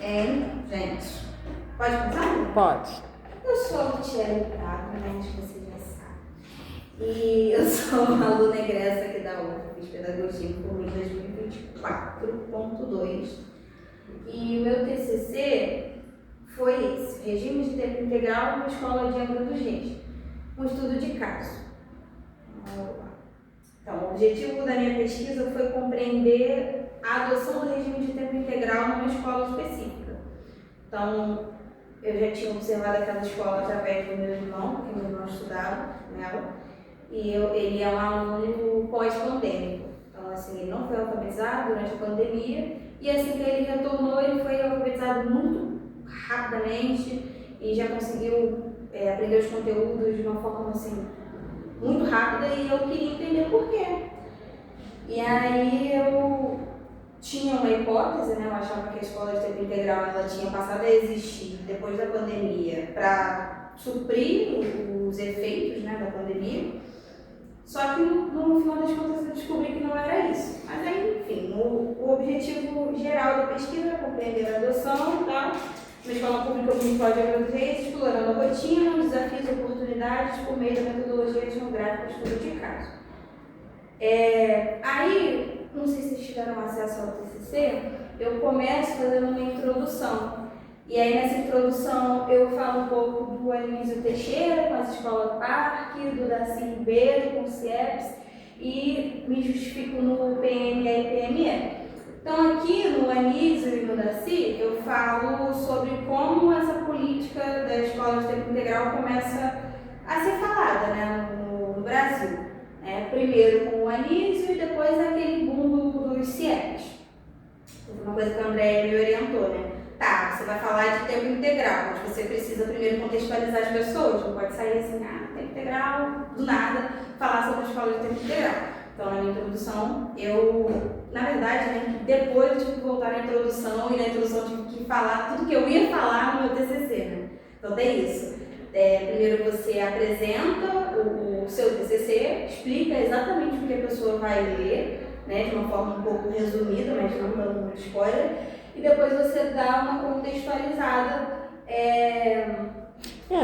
Gente, pode começar? Pode. Eu sou a Lutiele Prado, né? Acho que vocês já sabem. E eu sou uma aluna egressa aqui da UF, fiz pedagogia em 2024.2. E o meu TCC foi esse: regime de tempo integral na escola de Angra dos Reis, um estudo de caso. Então, o objetivo da minha pesquisa foi compreender a adoção do regime de tempo integral numa escola específica. Então, eu já tinha observado aquela escola através do meu irmão, porque meu irmão estudava nela, e ele é um aluno pós-pandêmico. Então, assim, ele não foi alfabetizado durante a pandemia, e assim que ele retornou, ele foi alfabetizado muito rapidamente e já conseguiu aprender os conteúdos de uma forma, assim, muito rápida, e eu queria entender por quê. E aí eu tinha uma hipótese, né? Eu achava que a escola de tempo integral ela tinha passado a existir depois da pandemia para suprir os efeitos, né, da pandemia. Só que no final das contas eu descobri que não era isso. Mas aí, enfim, o objetivo geral da pesquisa era compreender a adoção e tal, na escola pública municipal de Angra dos Reis, explorando a rotina, os desafios e oportunidades por meio da metodologia etnográfica de estudo de caso. Aí, não sei se vocês tiveram acesso ao TCC, eu começo fazendo uma introdução. E aí nessa introdução eu falo um pouco do Anísio Teixeira com as escolas Parque, do Darcy Ribeiro com o CIEPS, e me justifico no PME e PME. Então aqui no Anísio e no Darcy eu falo sobre como essa política da escola de tempo integral começa a ser falada, né, no Brasil. Primeiro com o Anísio e depois aquele boom dos CIEPs. Uma coisa que a Andréia me orientou, né? Tá, você vai falar de tempo integral, mas você precisa primeiro contextualizar as pessoas, não pode sair assim, tempo integral, do nada, falar sobre a escola de tempo integral. Então, na minha introdução, na verdade, né, depois eu tive que voltar na introdução, e na introdução eu tive que falar tudo que eu ia falar no meu TCC, né? Então, tem isso. Primeiro você apresenta o seu TCC, explica exatamente o que a pessoa vai ler, né, de uma forma um pouco resumida, mas não dando muito spoiler, e depois você dá uma contextualizada.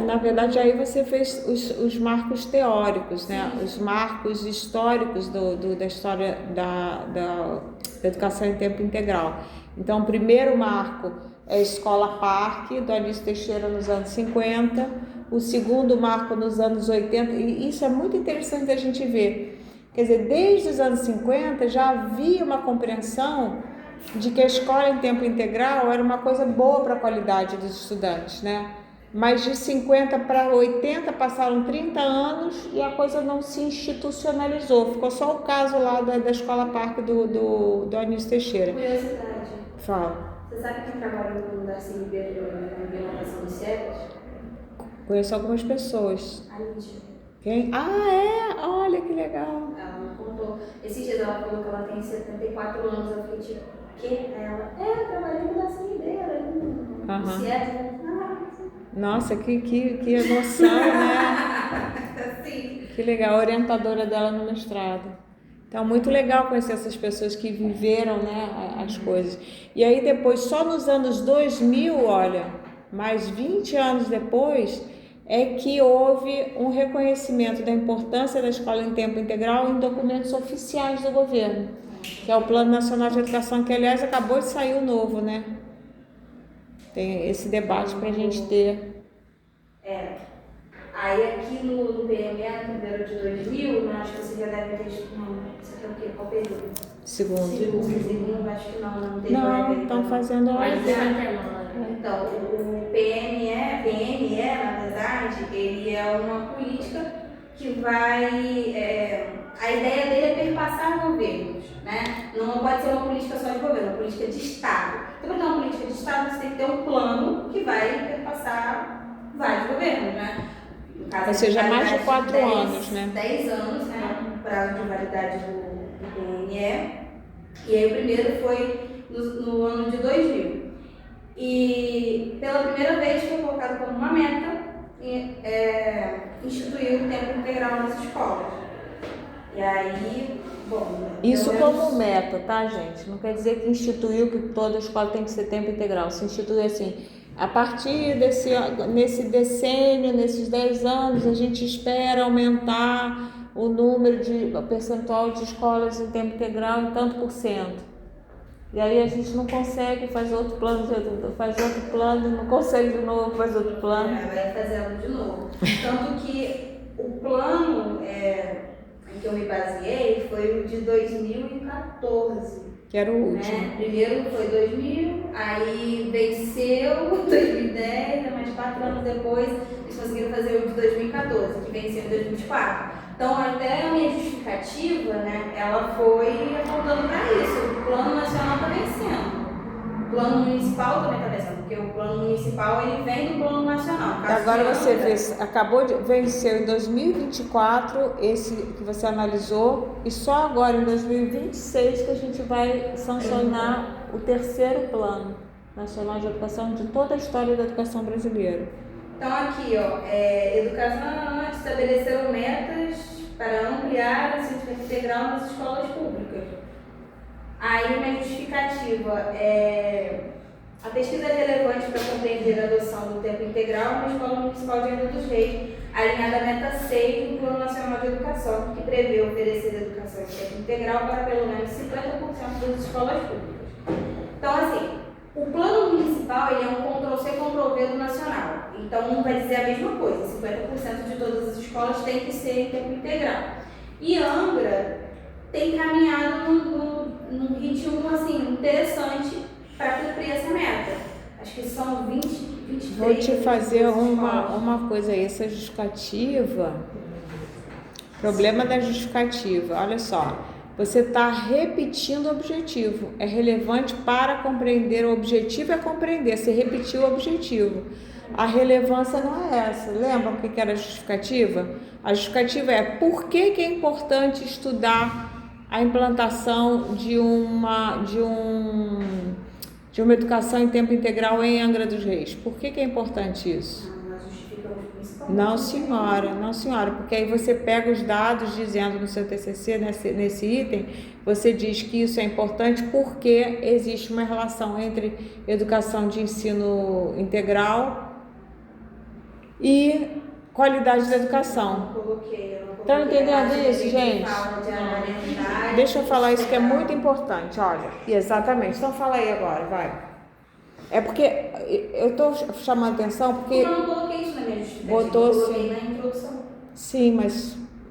Na verdade, aí você fez os marcos teóricos, né? Sim. Os marcos históricos da história da educação em tempo integral. Então, o primeiro marco é a Escola Parque, do Anísio Teixeira, nos anos 50. O segundo marco nos anos 80. E isso é muito interessante da gente ver. Quer dizer, desde os anos 50 já havia uma compreensão de que a escola em tempo integral era uma coisa boa para a qualidade dos estudantes, né? Mas de 50 para 80 passaram 30 anos e a coisa não se institucionalizou. Ficou só o caso lá da Escola Parque do Anísio Teixeira. Curiosidade. Fala. Você sabe quem trabalhou com o Darcy Ribeiro na implementação dos CIEPs? Conheço algumas pessoas. A Lídia. Quem? Olha que legal. Ela me contou. Esses dias ela falou que ela tem 74 anos. Eu fiquei tipo, que? Ela, eu trabalhei com o Darcy Ribeiro. CIEPs, Nossa, que emoção, né? Sim. Que legal, a orientadora dela no mestrado. Então, muito legal conhecer essas pessoas que viveram, né, as coisas. E aí depois, só nos anos 2000, olha, mais 20 anos depois, é que houve um reconhecimento da importância da escola em tempo integral em documentos oficiais do governo, que é o Plano Nacional de Educação, que aliás acabou de sair o novo, né? Tem esse debate para a gente ter. Aí aqui no PME, no primeiro de 2000, né, acho que você já deve ter estudado. Isso aqui é o quê? Qual período? Segundo, acho que não teve. Não, estão fazendo hora. Então, o PME, na verdade, ele é uma política que vai. A ideia dele é perpassar governos, né? Não pode ser uma política só de governo, é uma política de Estado. Então, para ter uma política de Estado, você tem que ter um plano que vai perpassar vários governos, né? Ou seja, mais de 4 anos, né? 10 anos, né? O prazo de validade do PME. E aí o primeiro foi no ano de 2000. E pela primeira vez foi colocado como uma meta instituir o tempo integral nas escolas. E aí bom, né? Isso como meta, tá, gente? Não quer dizer que instituiu que toda escola tem que ser tempo integral. Se institui assim, a partir nesse decênio, nesses 10 anos, a gente espera aumentar o percentual de escolas em tempo integral em tanto por cento. E aí a gente não consegue, faz outro plano, não consegue de novo, faz outro plano. Vai fazendo de novo. Tanto que o plano em que eu me baseei foi o de 2014. Que era o último. Né? Primeiro foi 2000, aí venceu 2010, mais 4 anos depois eles conseguiram fazer o de 2014, que venceu em 2024. Então, até a minha justificativa, né, ela foi apontando para isso. O plano nacional está vencendo. O plano municipal também está vencendo, porque o plano municipal ele vem do plano nacional. Agora você vê, venceu em 2024 esse que você analisou, e só agora em 2026 que a gente vai sancionar o terceiro plano nacional de educação de toda a história da educação brasileira. Então aqui, educação estabeleceram metas para ampliar a ciência integral nas escolas públicas. Aí minha justificativa é a pesquisa é relevante para compreender a adoção do tempo integral na Escola Municipal de Angra dos Reis, alinhada à meta 6 do Plano Nacional de Educação, que prevê oferecer educação em tempo integral para pelo menos 50% das escolas públicas. Então assim, o plano municipal ele é um Ctrl-C, Ctrl-V do nacional. Então, não vai dizer a mesma coisa. 50% de todas as escolas tem que ser em tempo integral. E Angra tem caminhado num ritmo assim, interessante para cumprir essa meta. Acho que são 23. Vou te fazer uma coisa aí. Essa justificativa, problema da justificativa, olha só. Você está repetindo o objetivo. É relevante para compreender o objetivo, é compreender. Você repetiu o objetivo. A relevância não é essa. Lembram o que era a justificativa? A justificativa é por que é importante estudar a implantação de uma educação em tempo integral em Angra dos Reis. Por que é importante isso? Não, senhora, porque aí você pega os dados dizendo no seu TCC, nesse item, você diz que isso é importante porque existe uma relação entre educação de ensino integral e qualidade da educação. Estão entendendo isso, gente? Deixa eu falar isso que é muito importante, olha. Exatamente, então fala aí agora, vai. É porque eu estou chamando atenção porque... Eu não coloquei isso na minha justificativa, eu coloquei na introdução. Sim,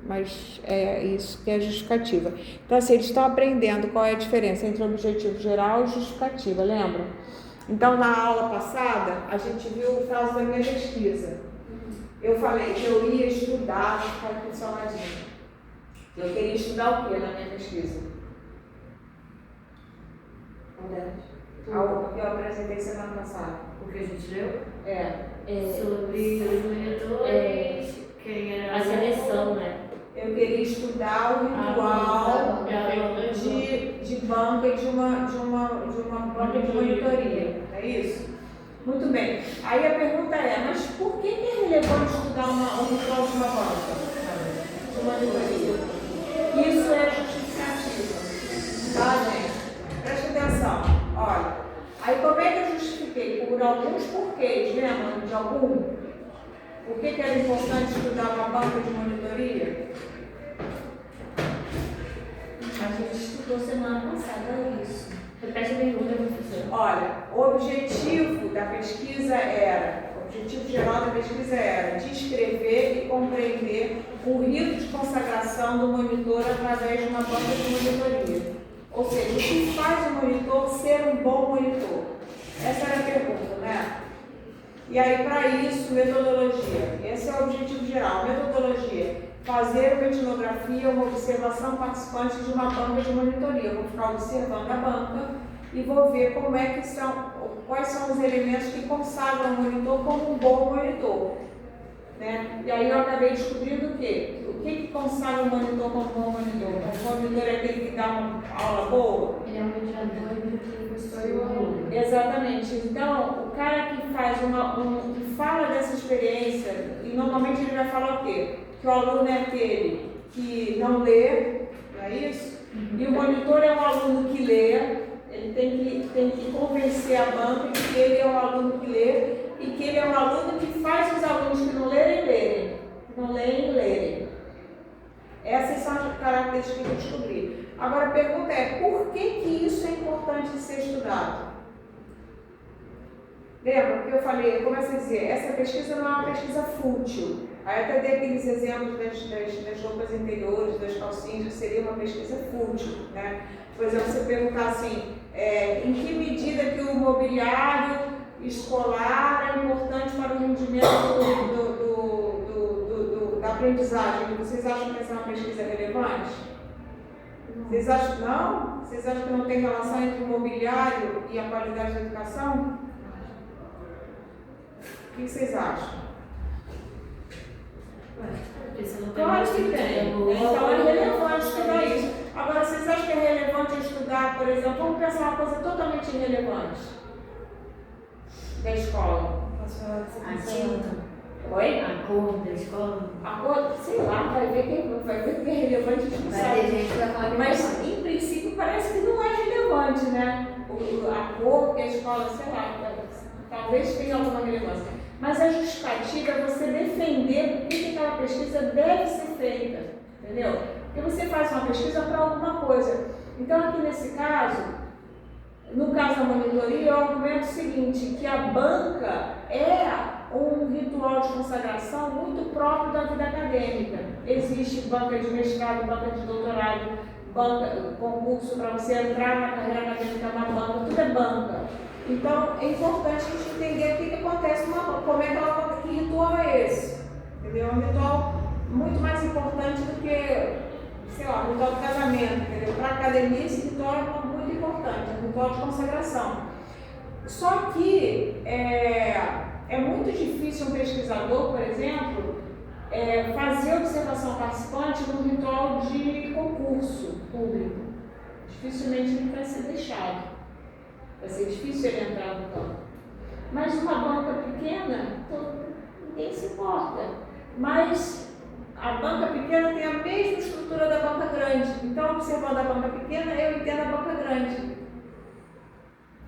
mas é isso que é a justificativa. Então, assim, eles estão aprendendo qual é a diferença entre objetivo geral e justificativa, lembram? Então, na aula passada, a gente viu o caso da minha pesquisa. Eu falei que eu ia estudar, vou ficar aqui só ladinho. Eu queria estudar o que na minha pesquisa? Algo que eu apresentei semana passada. O que a gente leu? Sobre os monitores, a seleção, né? Eu queria estudar o ritual de banca e de uma banca de monitoria, é isso? Muito bem. Aí a pergunta é, mas por que é relevante estudar o ritual de uma banca? De monitoria? Isso é justificativo, tá, gente? Preste atenção, olha. Aí como é que eu justifiquei? Por alguns porquês, lembra de algum? Por que era importante estudar uma banca de monitoria? A gente estudou semana passada isso. Repete a pergunta, professor. Olha, o objetivo da pesquisa o objetivo geral da pesquisa era descrever e compreender o rito de consagração do monitor através de uma banca de monitoria. Ou seja, o que faz o monitor ser um bom monitor? Essa era a pergunta, né? E aí, para isso, metodologia. Esse é o objetivo geral. Metodologia. Fazer uma etnografia, uma observação participante de uma banca de monitoria. Eu vou ficar observando a banca e vou ver quais são os elementos que consagram o monitor como um bom monitor. Né? E aí eu acabei descobrindo o quê? O que consagra o monitor como um bom monitor? O monitor é aquele que dá uma aula boa? Ele é um mediador entre o professor e o aluno. Exatamente. Então, o cara que faz que fala dessa experiência, e normalmente ele vai falar o quê? Que o aluno é aquele que não lê, não é isso? E o monitor é um aluno que lê, ele tem que convencer a banca de que ele é um aluno que lê e que ele é um aluno que faz os alunos que não lerem, que não leem, lerem. Essas são as características que eu descobri. Agora a pergunta é, por que isso é importante de ser estudado? Lembra que eu falei, eu comecei a dizer, essa pesquisa não é uma pesquisa fútil. Aí até dei aqueles exemplos das roupas interiores, das calcinhas, seria uma pesquisa fútil, né? Por exemplo, você perguntar assim, em que medida que o mobiliário escolar é importante para o rendimento da aprendizagem? Vocês acham que essa é uma pesquisa relevante? Vocês acham não? Vocês acham que não tem relação entre o mobiliário e a qualidade da educação? O que vocês acham? Claro que tem. Então é relevante estudar isso. Agora, vocês acham que é relevante estudar, por exemplo, vamos pensar uma coisa totalmente irrelevante da escola? A tinta. Oi? A cor da escola. A cor, sei lá, vai ver que é relevante estudar. Vai ter gente que vai falar que Mas, em princípio, parece que não é relevante, né? A cor que a escola, sei lá, talvez tenha alguma relevância. Mas a justificativa é você defender por que aquela pesquisa deve ser feita, entendeu? Porque você faz uma pesquisa para alguma coisa. Então, aqui nesse caso, no caso da monitoria, eu argumento o seguinte, que a banca é um ritual de consagração muito próprio da vida acadêmica. Existe banca de mestrado, banca de doutorado, concurso para você entrar na carreira acadêmica na banca, tudo é banca. Então, é importante a gente entender o que acontece numa banca, como é que ela, que ritual é esse, entendeu? É um ritual muito mais importante do que, sei lá, o ritual do casamento, entendeu? Para a academia, esse ritual é muito importante, é um ritual de consagração. Só que é muito difícil um pesquisador, por exemplo, fazer observação participante num ritual de concurso público. Dificilmente ele vai ser deixado. Vai ser difícil ele entrar no campo. Mas uma banca pequena, ninguém se importa. Mas a banca pequena tem a mesma estrutura da banca grande. Então, observando a banca pequena, eu entendo a banca grande.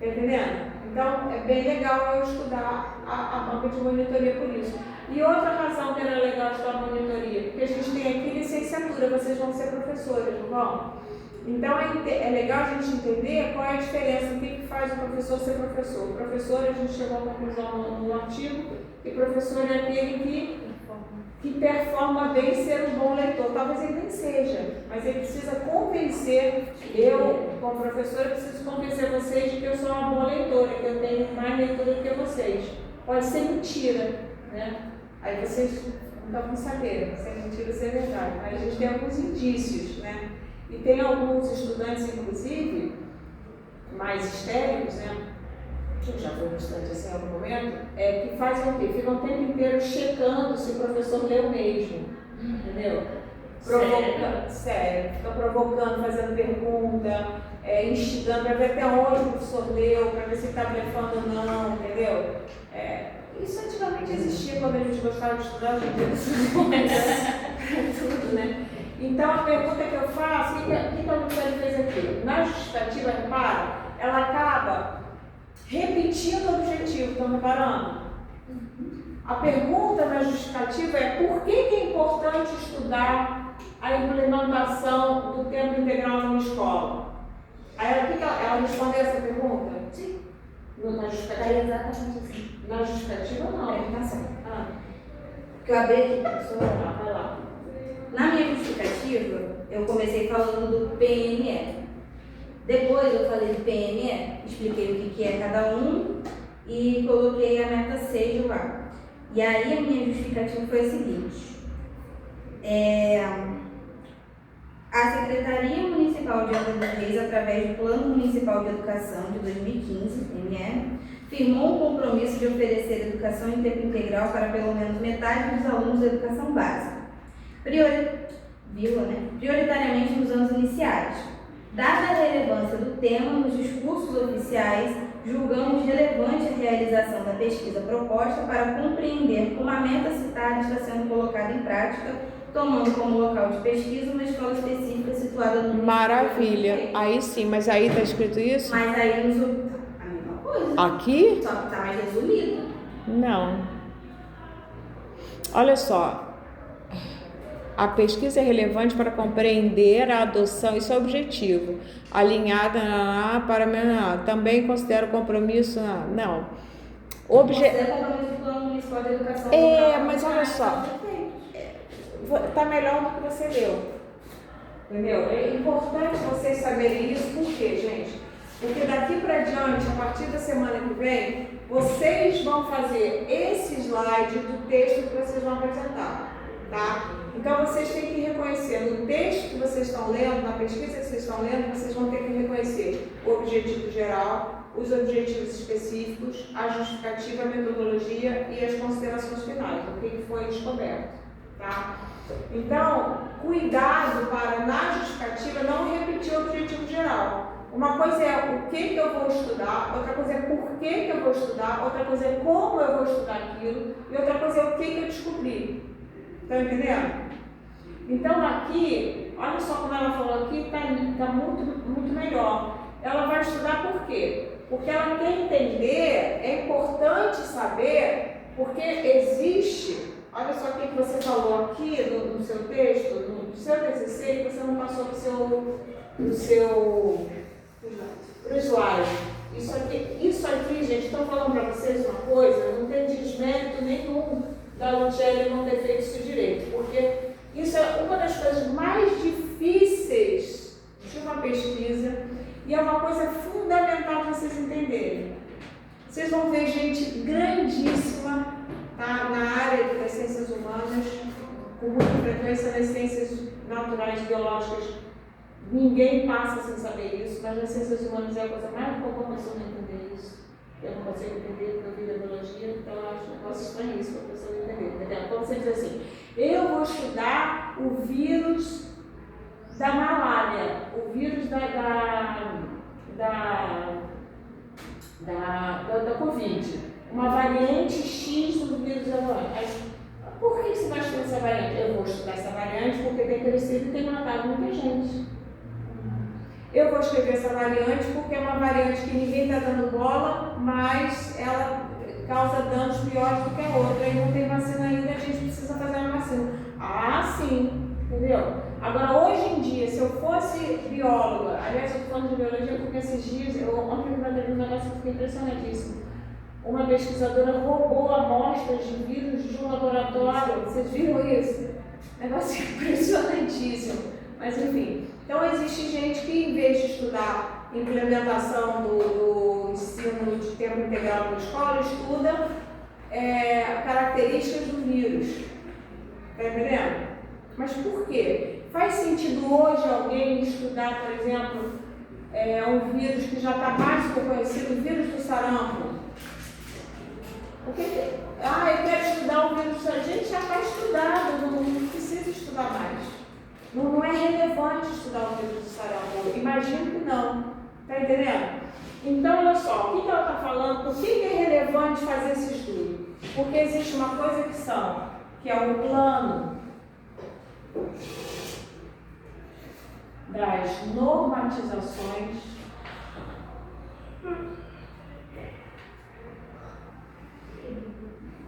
Está entendendo? Então, é bem legal eu estudar a banca de monitoria por isso. E outra razão que era legal estudar a monitoria, porque a gente tem aqui licenciatura, vocês vão ser professores, não vão? Então é legal a gente entender qual é a diferença, o que faz o professor ser professor. O professor, a gente chegou à conclusão no artigo, que o professor é aquele que performa bem ser um bom leitor. Talvez ele nem seja, mas ele precisa convencer, eu, como professora, preciso convencer vocês de que eu sou uma boa leitora, que eu tenho mais leitura do que vocês. Pode ser mentira, né? Aí vocês não vão saber se é mentira ou se é verdade, mas a gente tem alguns indícios, né? E tem alguns estudantes, inclusive, mais histéricos, né? Eu já fui bastante assim em algum momento, que fazem o quê? Ficam o tempo inteiro checando se o professor leu mesmo, entendeu? Sério, fica provocando, fazendo pergunta, instigando para ver até onde o professor leu, para ver se está blefando ou não, entendeu? Isso antigamente existia quando a gente gostava de estudar, hoje em dia isso tudo, né? Então, a pergunta que eu faço, o que a Luciane fez aqui? Na justificativa, repara, ela acaba repetindo o objetivo, estão reparando? A pergunta na justificativa é por que é importante estudar a implementação do tempo integral numa escola? Aí, ela respondeu essa pergunta? Sim. Na justificativa? É exatamente assim. Na justificativa, não. Tá certo. Que eu abri aqui, professora. Vai lá. Na minha justificativa, eu comecei falando do PNE. Depois eu falei do PNE, expliquei o que é cada um e coloquei a meta 6 lá. E aí a minha justificativa foi a seguinte. A Secretaria Municipal de Angra dos Reis, através do Plano Municipal de Educação de 2015, PME, firmou um compromisso de oferecer educação em tempo integral para pelo menos metade dos alunos da educação básica. Prioritariamente nos anos iniciais. Dada a relevância do tema nos discursos oficiais, julgamos relevante a realização da pesquisa proposta para compreender como a meta citada está sendo colocada em prática tomando como local de pesquisa uma escola específica situada no Maravilha. Aí sim, mas aí tá escrito isso? Mas aí nos a mesma coisa. Aqui? Só que tá mais resumido. Não. Olha só. A pesquisa é relevante para compreender a adoção, isso é objetivo, alinhada para também considera o compromisso, não. Considera o compromisso do Plano Municipal de Educação. Mas olha só, tá melhor do que você leu, entendeu? É importante vocês saberem isso, por quê, gente? Porque daqui para diante, a partir da semana que vem, vocês vão fazer esse slide do texto que vocês vão apresentar, tá? Então, vocês têm que reconhecer no texto que vocês estão lendo, na pesquisa que vocês estão lendo, vocês vão ter que reconhecer o objetivo geral, os objetivos específicos, a justificativa, a metodologia e as considerações finais, o que foi descoberto, tá? Então, cuidado para, na justificativa, não repetir o objetivo geral. Uma coisa é o que eu vou estudar, outra coisa é por que eu vou estudar, outra coisa é como eu vou estudar aquilo, e outra coisa é o que eu descobri. Está entendendo? Então aqui, olha só como ela falou aqui, está muito melhor. Ela vai estudar por quê? Porque ela quer entender, é importante saber, porque existe, olha só o que você falou aqui no seu texto, no seu TCC, que você não passou para o seu slide. Isso aqui, gente, estou falando para vocês uma coisa, não tem desmérito nenhum da Lugeli não ter feito isso direito, porque isso é uma das coisas mais difíceis de uma pesquisa e é uma coisa fundamental para vocês entenderem. Vocês vão ver gente grandíssima, tá, na área das ciências humanas, com muita frequência nas ciências naturais, biológicas. Ninguém passa sem saber isso, mas nas ciências humanas é a coisa mais comum a pessoa não entender isso. Eu não consigo entender porque eu vi da biologia, então eu acho um negócio estranho isso para a pessoa entender. Entendeu? Quando você diz assim, eu vou estudar o vírus da malária, o vírus da Covid, uma variante X do vírus da malária. Por que você vai estudar essa variante? Eu vou estudar essa variante porque tem crescido e tem matado muita gente. Eu vou escrever essa variante porque é uma variante que ninguém está dando bola, mas ela causa danos piores do que a outra e não tem vacina ainda, a gente precisa fazer uma vacina. Ah, sim, entendeu? Agora, hoje em dia, se eu fosse bióloga, aliás, eu estou falando de biologia porque esses dias, ontem eu vi um negócio que fiquei impressionadíssimo. Uma pesquisadora roubou amostras de vírus de um laboratório, vocês viram isso? Negócio impressionantíssimo. Mas enfim, então existe gente que em vez de estudar implementação do ensino de tempo integral na escola, estuda características do vírus. Está entendendo? Mas por quê? Faz sentido hoje alguém estudar, por exemplo, um vírus que já está mais do que conhecido, o vírus do sarampo? Porque, eu quero estudar o vírus do sarampo. A gente já está estudado, não precisa estudar mais. Não é relevante estudar o vírus do sarampo. Imagino que não. Está entendendo? Então, olha só, o que ela está falando? Por que é relevante fazer esse estudo? Porque existe uma coisa que é o plano das normatizações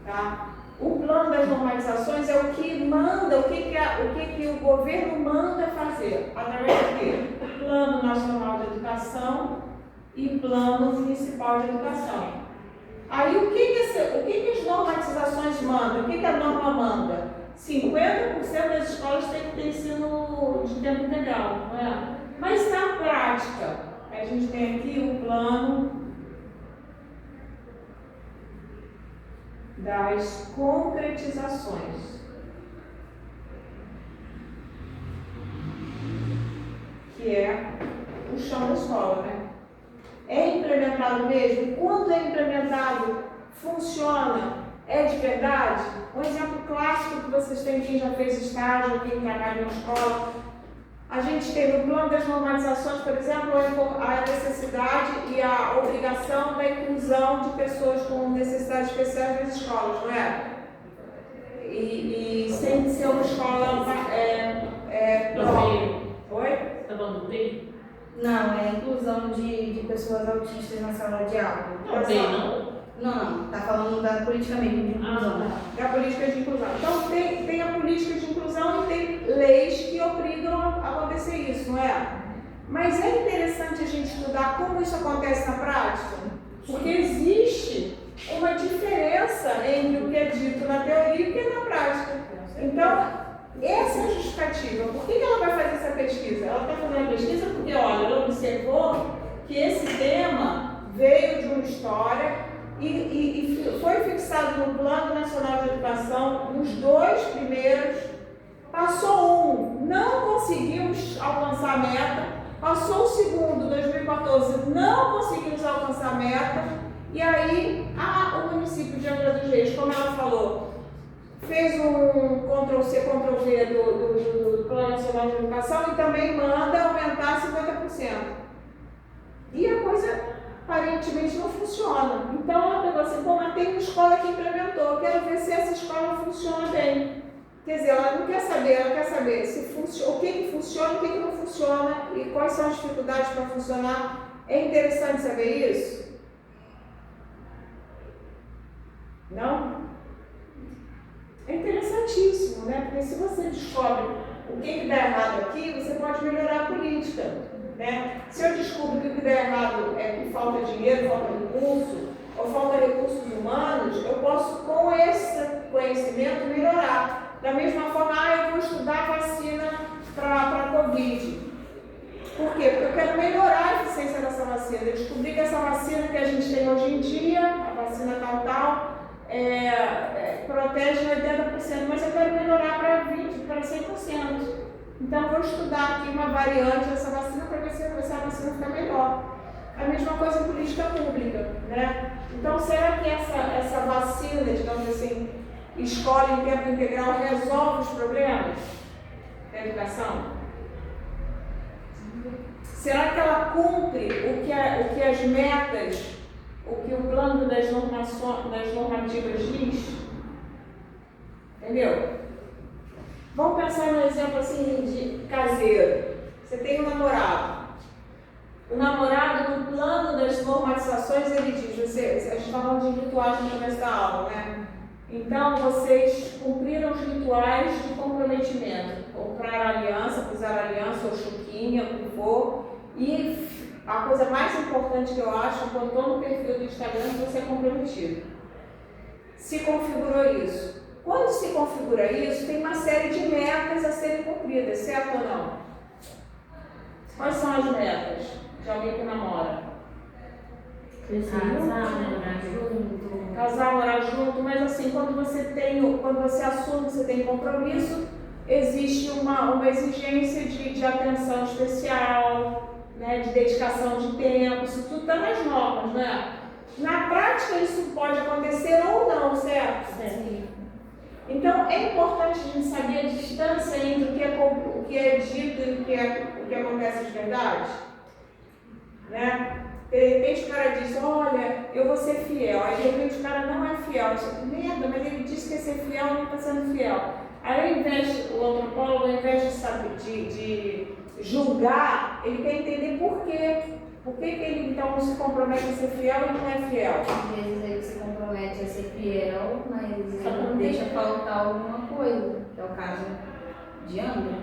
tá? O plano das normatizações é o que manda, o que o governo manda fazer, através de quê? Plano Nacional de Educação e Plano Municipal de Educação. Aí o que as normatizações mandam? O que a norma manda? 50% das escolas têm que ter ensino de tempo integral, não é? Mas na prática, a gente tem aqui o plano das concretizações, que é o chão da escola, né? É implementado mesmo? Quando é implementado, funciona? É de verdade? Um exemplo clássico que vocês têm, quem já fez estágio, quem trabalha na escola, a gente tem no plano das normatizações, por exemplo, a necessidade e a obrigação da inclusão de pessoas com necessidades especiais nas escolas, não é? e sem ser uma escola TEI. Oi? Você está falando do TEI? Não, é inclusão de pessoas autistas na sala de aula. Não, TEI não? Não, tá falando da política mesmo de inclusão. Da política de inclusão. Então, tem a política de inclusão e tem leis que obrigam a acontecer isso, não é? Mas é interessante a gente estudar como isso acontece na prática, porque existe uma diferença entre o que é dito na teoria e o que é na prática. Então, essa é a justificativa. Por que ela vai fazer essa pesquisa? Ela está fazendo a pesquisa porque, olha, ela observou que esse tema veio de uma história e foi fixado no Plano Nacional de Educação, nos 2 primeiros, passou um, não conseguimos alcançar a meta, passou o segundo, 2014, não conseguimos alcançar a meta, e aí o município de Angra dos Reis, como ela falou, fez um Ctrl-C, Ctrl-V do Plano Nacional de Educação e também manda aumentar 50%. E a coisa aparentemente não funciona. Então ela pegou assim, mas tem uma escola que implementou, quero ver se essa escola funciona bem. Quer dizer, ela não quer saber, ela quer saber se o que funciona, o que não funciona e quais são as dificuldades para funcionar. É interessante saber isso? Não? É interessantíssimo, né? Porque se você descobre o que dá errado aqui, você pode melhorar a política, né? Se eu descubro que o que dá errado é que falta dinheiro, falta recurso, ou falta recursos humanos, eu posso, com esse conhecimento, melhorar. Da mesma forma, eu vou estudar vacina para a Covid. Por quê? Porque eu quero melhorar a eficiência dessa vacina. Eu descobri que essa vacina que a gente tem hoje em dia, a vacina tal, protege 80%, mas eu quero melhorar para 20%, para 100%. Então, eu vou estudar aqui uma variante dessa vacina para ver se essa vacina fica melhor. A mesma coisa em política pública, né? Então, será que essa vacina, digamos assim, escola em tempo integral resolve os problemas da educação? Será que ela cumpre o que as metas, o que o plano das normativas diz? Entendeu? Vamos pensar no exemplo assim de caseiro. Você tem um namorado. O namorado, no plano das normatizações, ele diz, a gente está falando de rituais no começo da aula, né? Então, vocês cumpriram os rituais de comprometimento, comprar aliança, pisar aliança, ou chuquinha, o que for. E a coisa mais importante que eu acho, quando estou no perfil do Instagram, é você é comprometido. Se configurou isso. Quando se configura isso, tem uma série de metas a serem cumpridas, certo ou não? Quais são as metas de alguém que namora? Casar, morar junto, mas assim, quando você assume que você tem compromisso, existe uma exigência de atenção especial, né, de dedicação de tempo, isso tudo está nas normas, né? Na prática isso pode acontecer ou não, certo? Sim. Então é importante a gente saber a distância entre o que é dito e o que acontece de verdade, né? De repente o cara diz, olha, eu vou ser fiel. Aí de repente o cara não é fiel. Você, merda, mas ele disse que ia ser fiel e não está sendo fiel. Aí o antropólogo, ao invés de julgar, ele quer entender por quê. Por que ele então não se compromete a ser fiel e não é fiel? Às vezes ele se compromete a ser fiel, mas ele não deixa faltar alguma coisa, que é o caso de Angra,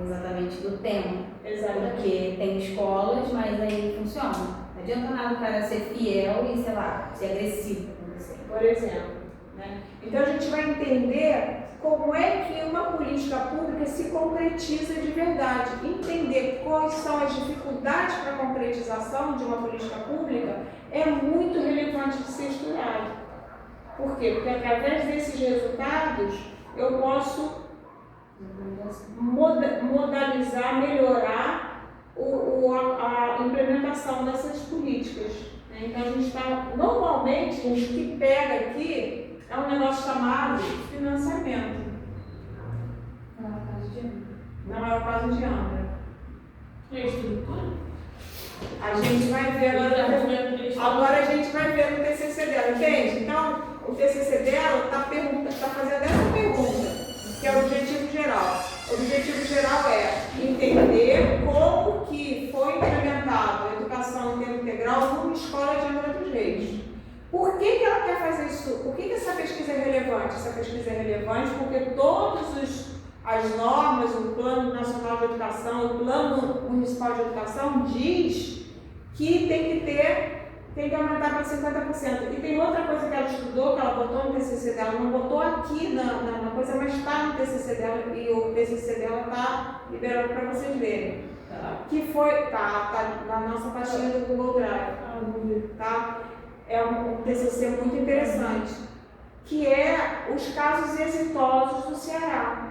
exatamente do tema. Exatamente. Porque tem escolas, mas aí funciona. Não adianta nada o cara ser fiel e, sei lá, ser agressivo com você. Por exemplo, né? Então a gente vai entender como é que uma política pública se concretiza de verdade. Entender quais são as dificuldades para a concretização de uma política pública é muito relevante de ser estudado. Por quê? Porque através desses resultados eu posso modalizar, melhorar a implementação dessas políticas. Né? Então a gente está, normalmente, o que pega aqui é um negócio chamado financiamento. Não é o caso de Angra. Não é o caso de Angra. E a estrutura? A gente vai ver agora a gente vai ver no TCC dela, entende? Então, o TCC dela está fazendo essa pergunta. que é o objetivo geral. O objetivo geral é entender como que foi implementada a educação em tempo integral numa escola de Angra dos Reis. Por que ela quer fazer isso? Por que essa pesquisa é relevante? Essa pesquisa é relevante porque as normas, o Plano Nacional de Educação, o Plano Municipal de Educação diz que tem que aumentar para 50%. E tem outra coisa que ela estudou, que ela botou no TCC dela, não botou aqui na coisa, mas está no TCC dela, e o TCC dela está liberado para vocês verem. Que foi, tá na nossa pastinha do Google Drive, tá? É um TCC muito interessante, que é os casos exitosos do Ceará.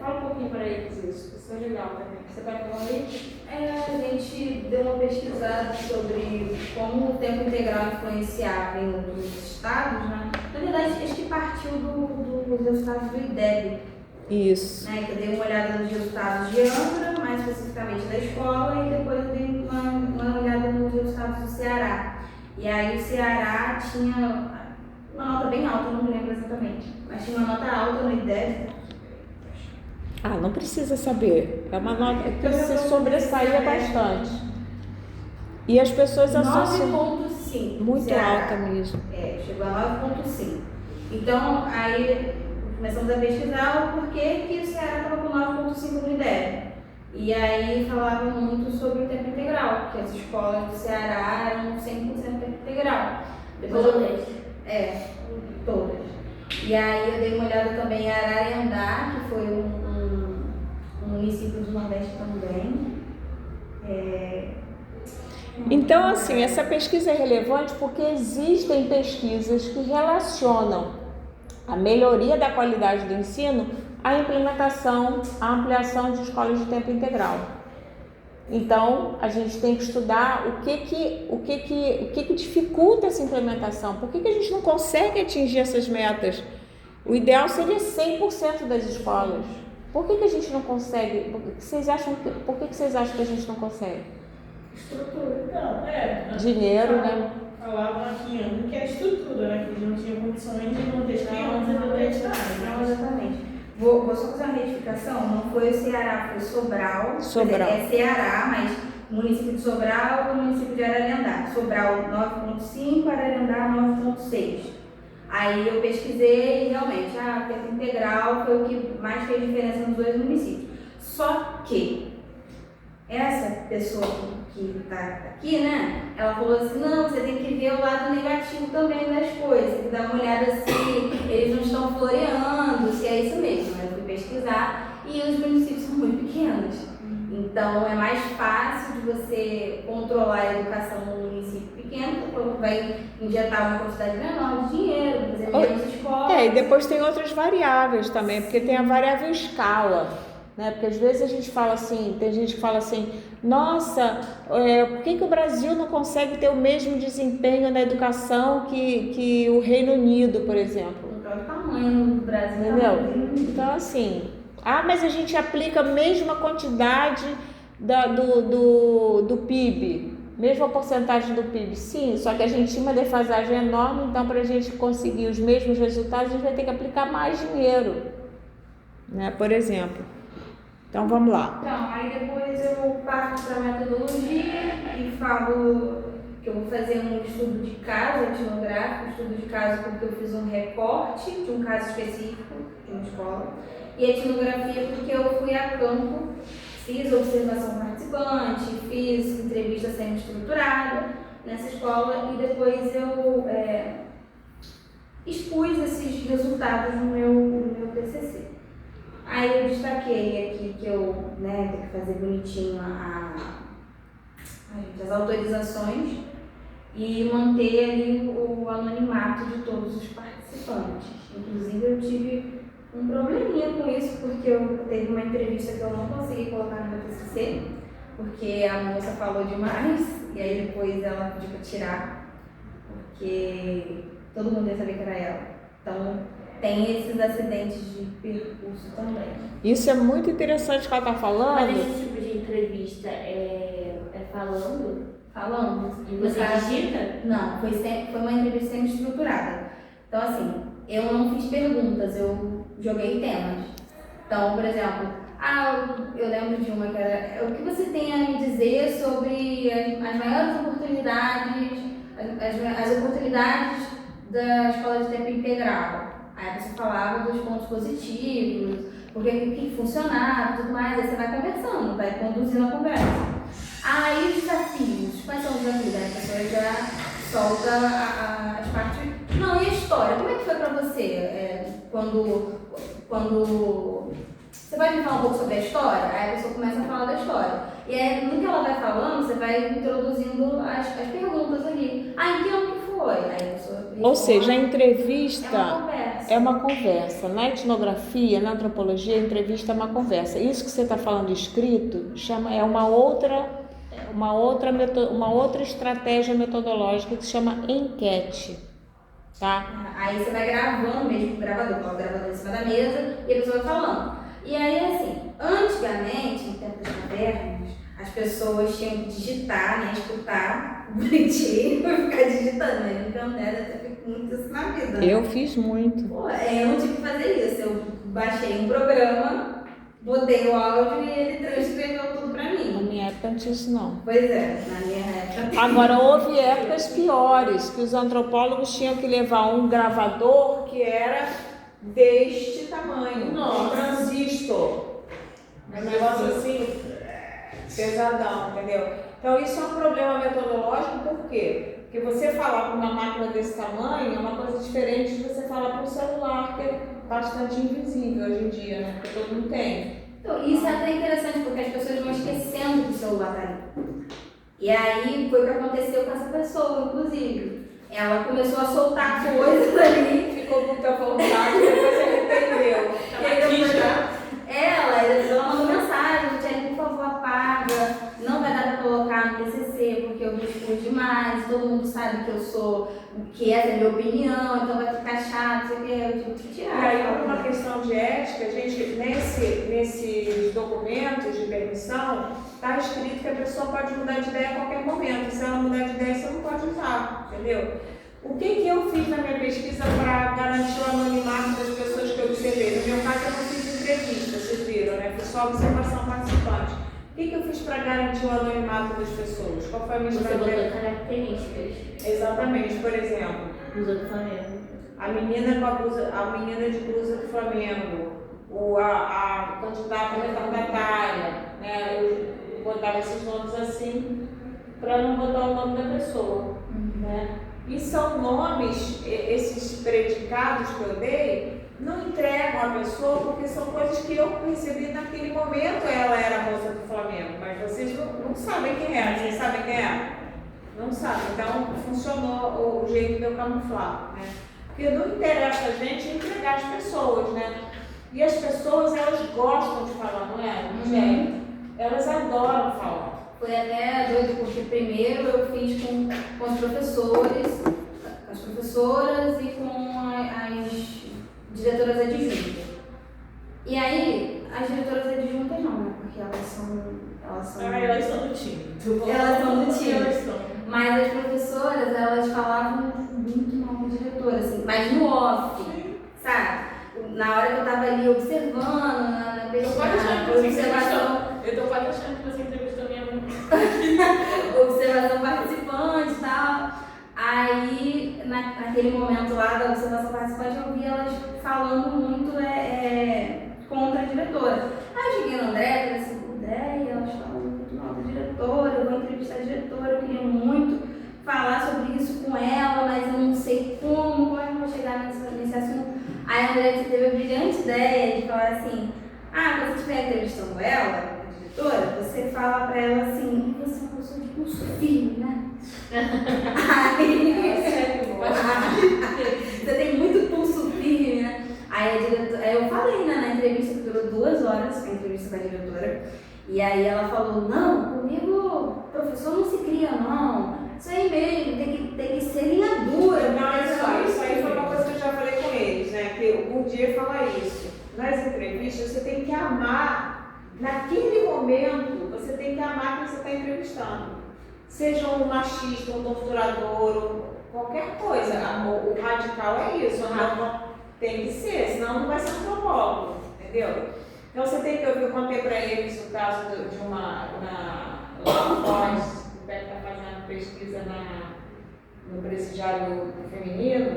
Fala um pouquinho para eles isso é legal também. Você vai falar aí? A gente deu uma pesquisada sobre como o tempo integral influenciava em outros estados, né? Na verdade, acho que partiu dos resultados do IDEB. Isso. Né? Eu dei uma olhada nos resultados de Angra, mais especificamente da escola, e depois eu dei uma olhada nos resultados do Ceará. E aí o Ceará tinha uma nota bem alta, não me lembro exatamente, mas tinha uma nota alta no IDEB. Não precisa saber. É uma nota que se sobressaía bastante. E as pessoas associam. 9,5. Muito Ceará. alta mesmo. Chegou a 9,5. Então, aí começamos a pesquisar o porquê que o Ceará estava com 9,5 no IDEB. E aí falavam muito sobre o tempo integral, que as escolas do Ceará eram 100% tempo integral. Todas? Todas. E aí eu dei uma olhada também em Ararendá, que foi um município do Nordeste também. Então, assim, essa pesquisa é relevante porque existem pesquisas que relacionam a melhoria da qualidade do ensino à implementação, à ampliação de escolas de tempo integral. Então, a gente tem que estudar o que dificulta essa implementação, por que a gente não consegue atingir essas metas. O ideal seria 100% das escolas. Por que a gente não consegue? Por que vocês acham que a gente não consegue? Estrutura. Dinheiro, né? Falavam aqui antes que era estrutura, né? Que eles não tinham condições de manter as crianças e manter as casas. Não, exatamente. Vou só fazer uma retificação, não foi o Ceará, foi Sobral. Sobral. É Ceará, mas o município de Sobral e o município de Ararendá. Sobral 9,5, Ararendá 9,6. Aí eu pesquisei e realmente, tempo integral foi o que mais fez diferença nos dois municípios. Só que essa pessoa que está aqui, né, ela falou assim, não, você tem que ver o lado negativo também das coisas, tem que dar uma olhada se eles não estão floreando, se é isso mesmo. Eu fui pesquisar e os municípios são muito pequenos. Então é mais fácil de você controlar a educação num município pequeno, porque vai injetar uma quantidade menor de dinheiro, fazer menos escolas. E depois tem outras variáveis também, porque tem a variável escala, né? Porque às vezes a gente fala assim, tem gente que fala assim, nossa, por que o Brasil não consegue ter o mesmo desempenho na educação que o Reino Unido, por exemplo? Então, o tamanho do Brasil, entendeu? Então assim, mas a gente aplica a mesma quantidade do PIB, mesma porcentagem do PIB, sim, só que a gente tinha uma defasagem enorme, então para a gente conseguir os mesmos resultados, a gente vai ter que aplicar mais dinheiro, né? Por exemplo. Então vamos lá. Então, aí depois eu parto para a metodologia e falo que eu vou fazer um estudo de caso etnográfico, estudo de caso porque eu fiz um recorte de um caso específico de uma escola, e etnografia porque eu fui a campo, fiz observação participante, fiz entrevista semi-estruturada nessa escola e depois eu expus esses resultados no meu TCC. Aí eu destaquei aqui que eu tenho que fazer bonitinho as autorizações e manter ali o anonimato de todos os participantes. Inclusive eu tive um probleminha com isso, porque teve uma entrevista que eu não consegui colocar no meu TCC, porque a moça falou demais, e aí depois ela pediu para tirar, porque todo mundo ia saber que era ela. Então, tem esses acidentes de percurso também. Isso é muito interessante que ela está falando. Mas esse tipo de entrevista é falando? Falando. E você digita? Não, foi uma entrevista semi-estruturada. Então, assim, eu não fiz perguntas, eu joguei temas. Então, por exemplo, eu lembro de uma que era o que você tem a me dizer sobre as maiores oportunidades, as oportunidades da escola de tempo integral. Aí você falava dos pontos positivos, porque o que funcionava e tudo mais, aí você vai conversando, vai conduzindo a conversa. Aí os desafios, quais são os desafios? Aí a pessoa já solta as partes. Não, e a história? Como é que foi pra você? Quando você vai me falar um pouco sobre a história? Aí a pessoa começa a falar da história. E aí, no que ela vai falando, você vai introduzindo as perguntas ali. Em que ano que foi? Aí a pessoa responde. Ou seja, a entrevista é uma conversa. Na etnografia, na antropologia, a entrevista é uma conversa. Isso que você está falando escrito é uma outra estratégia metodológica que se chama enquete, tá? Aí você vai gravando mesmo com o gravador, coloca o gravador em cima da mesa e a pessoa vai falando. E aí, assim, antigamente, em tempos modernos, as pessoas tinham que digitar, né, escutar bonitinho e ficar digitando, né? Então, eu fico muito isso na vida. Eu fiz muito. Eu não tive que fazer isso. Eu baixei um programa, botei o áudio e ele transcreveu tudo pra mim. Na minha época não tinha isso, não. Pois é, na minha época. Agora, houve épocas piores, que os antropólogos tinham que levar um gravador que era deste tamanho, um transistor. Um negócio assim, pesadão, entendeu? Então, isso é um problema metodológico, por quê? Porque você falar para uma máquina desse tamanho é uma coisa diferente de você falar para um celular, que é bastante invisível hoje em dia, né? Porque todo mundo tem. Então, isso é até interessante, porque as pessoas vão esquecendo que o celular tá ali. E aí, foi o que aconteceu com essa pessoa, inclusive. Ela começou a soltar coisas ali, ficou muito à vontade, depois ela entendeu. E aí, depois ela mandou mensagem, Tchelle, por favor, apaga, não vai dar pra colocar no TCC, porque eu me expus demais, todo mundo sabe que essa é a minha opinião, então vai ficar chato, sei o que, eu tive que tirar. E aí, por uma questão de ética, a gente, nesses documentos de permissão, está escrito que a pessoa pode mudar de ideia a qualquer momento. Se ela mudar de ideia, você não pode usar, entendeu? O que eu fiz na minha pesquisa para garantir o anonimato das pessoas que eu observei? No meu caso, eu não fiz entrevista, vocês viram, né? Foi só observação participante. O que eu fiz para garantir o anonimato das pessoas? Qual foi a minha estratégia? Você botou características. Exatamente, por exemplo, Blusa do Flamengo. a menina de blusa do Flamengo, a candidata retardatária, né? Eu botava esses nomes assim para não botar o nome da pessoa, né? E são nomes, esses predicados que eu dei, não entregam a pessoa porque são coisas que eu percebi naquele momento. Ela era a moça do Flamengo, mas vocês não sabem quem é. Vocês sabem quem é? Não sabem. Então funcionou o jeito de eu camuflar, né? Porque não interessa a gente entregar as pessoas, né? E as pessoas, elas gostam de falar, não é? Gente, elas adoram falar. Foi até doido, porque primeiro eu fiz com os professores, as professoras e com as diretoras adjuntas. E aí, as diretoras adjuntas não, né? Porque elas são Elas estão no time. Elas estão no time. Elas estão. Mas as professoras, elas falavam muito mal com a diretora, assim, mas no off, sabe? Na hora que eu tava ali observando, na observação. Eu tô quase achando que você entrevistou minha mãe. Observação participante e tal. Aí, naquele momento lá da observação participante, eu vi elas falando muito contra a diretora. Aí eu cheguei no André, falei assim, André, elas falam muito mal da diretora, eu vou entrevistar a diretora, eu queria muito falar sobre isso com ela, mas eu não sei como é que eu vou chegar nesse assunto. Aí a André teve a brilhante ideia de falar assim, quando você estiver entrevistando ela, a diretora, você fala pra ela assim, você é uma pessoa de pulso firme, né? Você tem muito pulso firme, né? Aí eu falei, né, na entrevista que durou 2 horas, a entrevista com a diretora, e aí ela falou, não, comigo professor não se cria não, isso aí mesmo, tem que ser linha dura. Não, isso aí foi uma coisa que eu já falei com eles, né, que o Bourdieu fala isso, nas entrevistas você tem que amar, naquele momento, você tem que amar quem você está entrevistando, seja um machista, um torturador, qualquer coisa, o radical é isso, Tem que ser, senão não vai ser antropólogo, entendeu? Então você tem que ouvir, eu contei para eles o caso de uma lá pós, o Beto está fazendo pesquisa no presidiário feminino,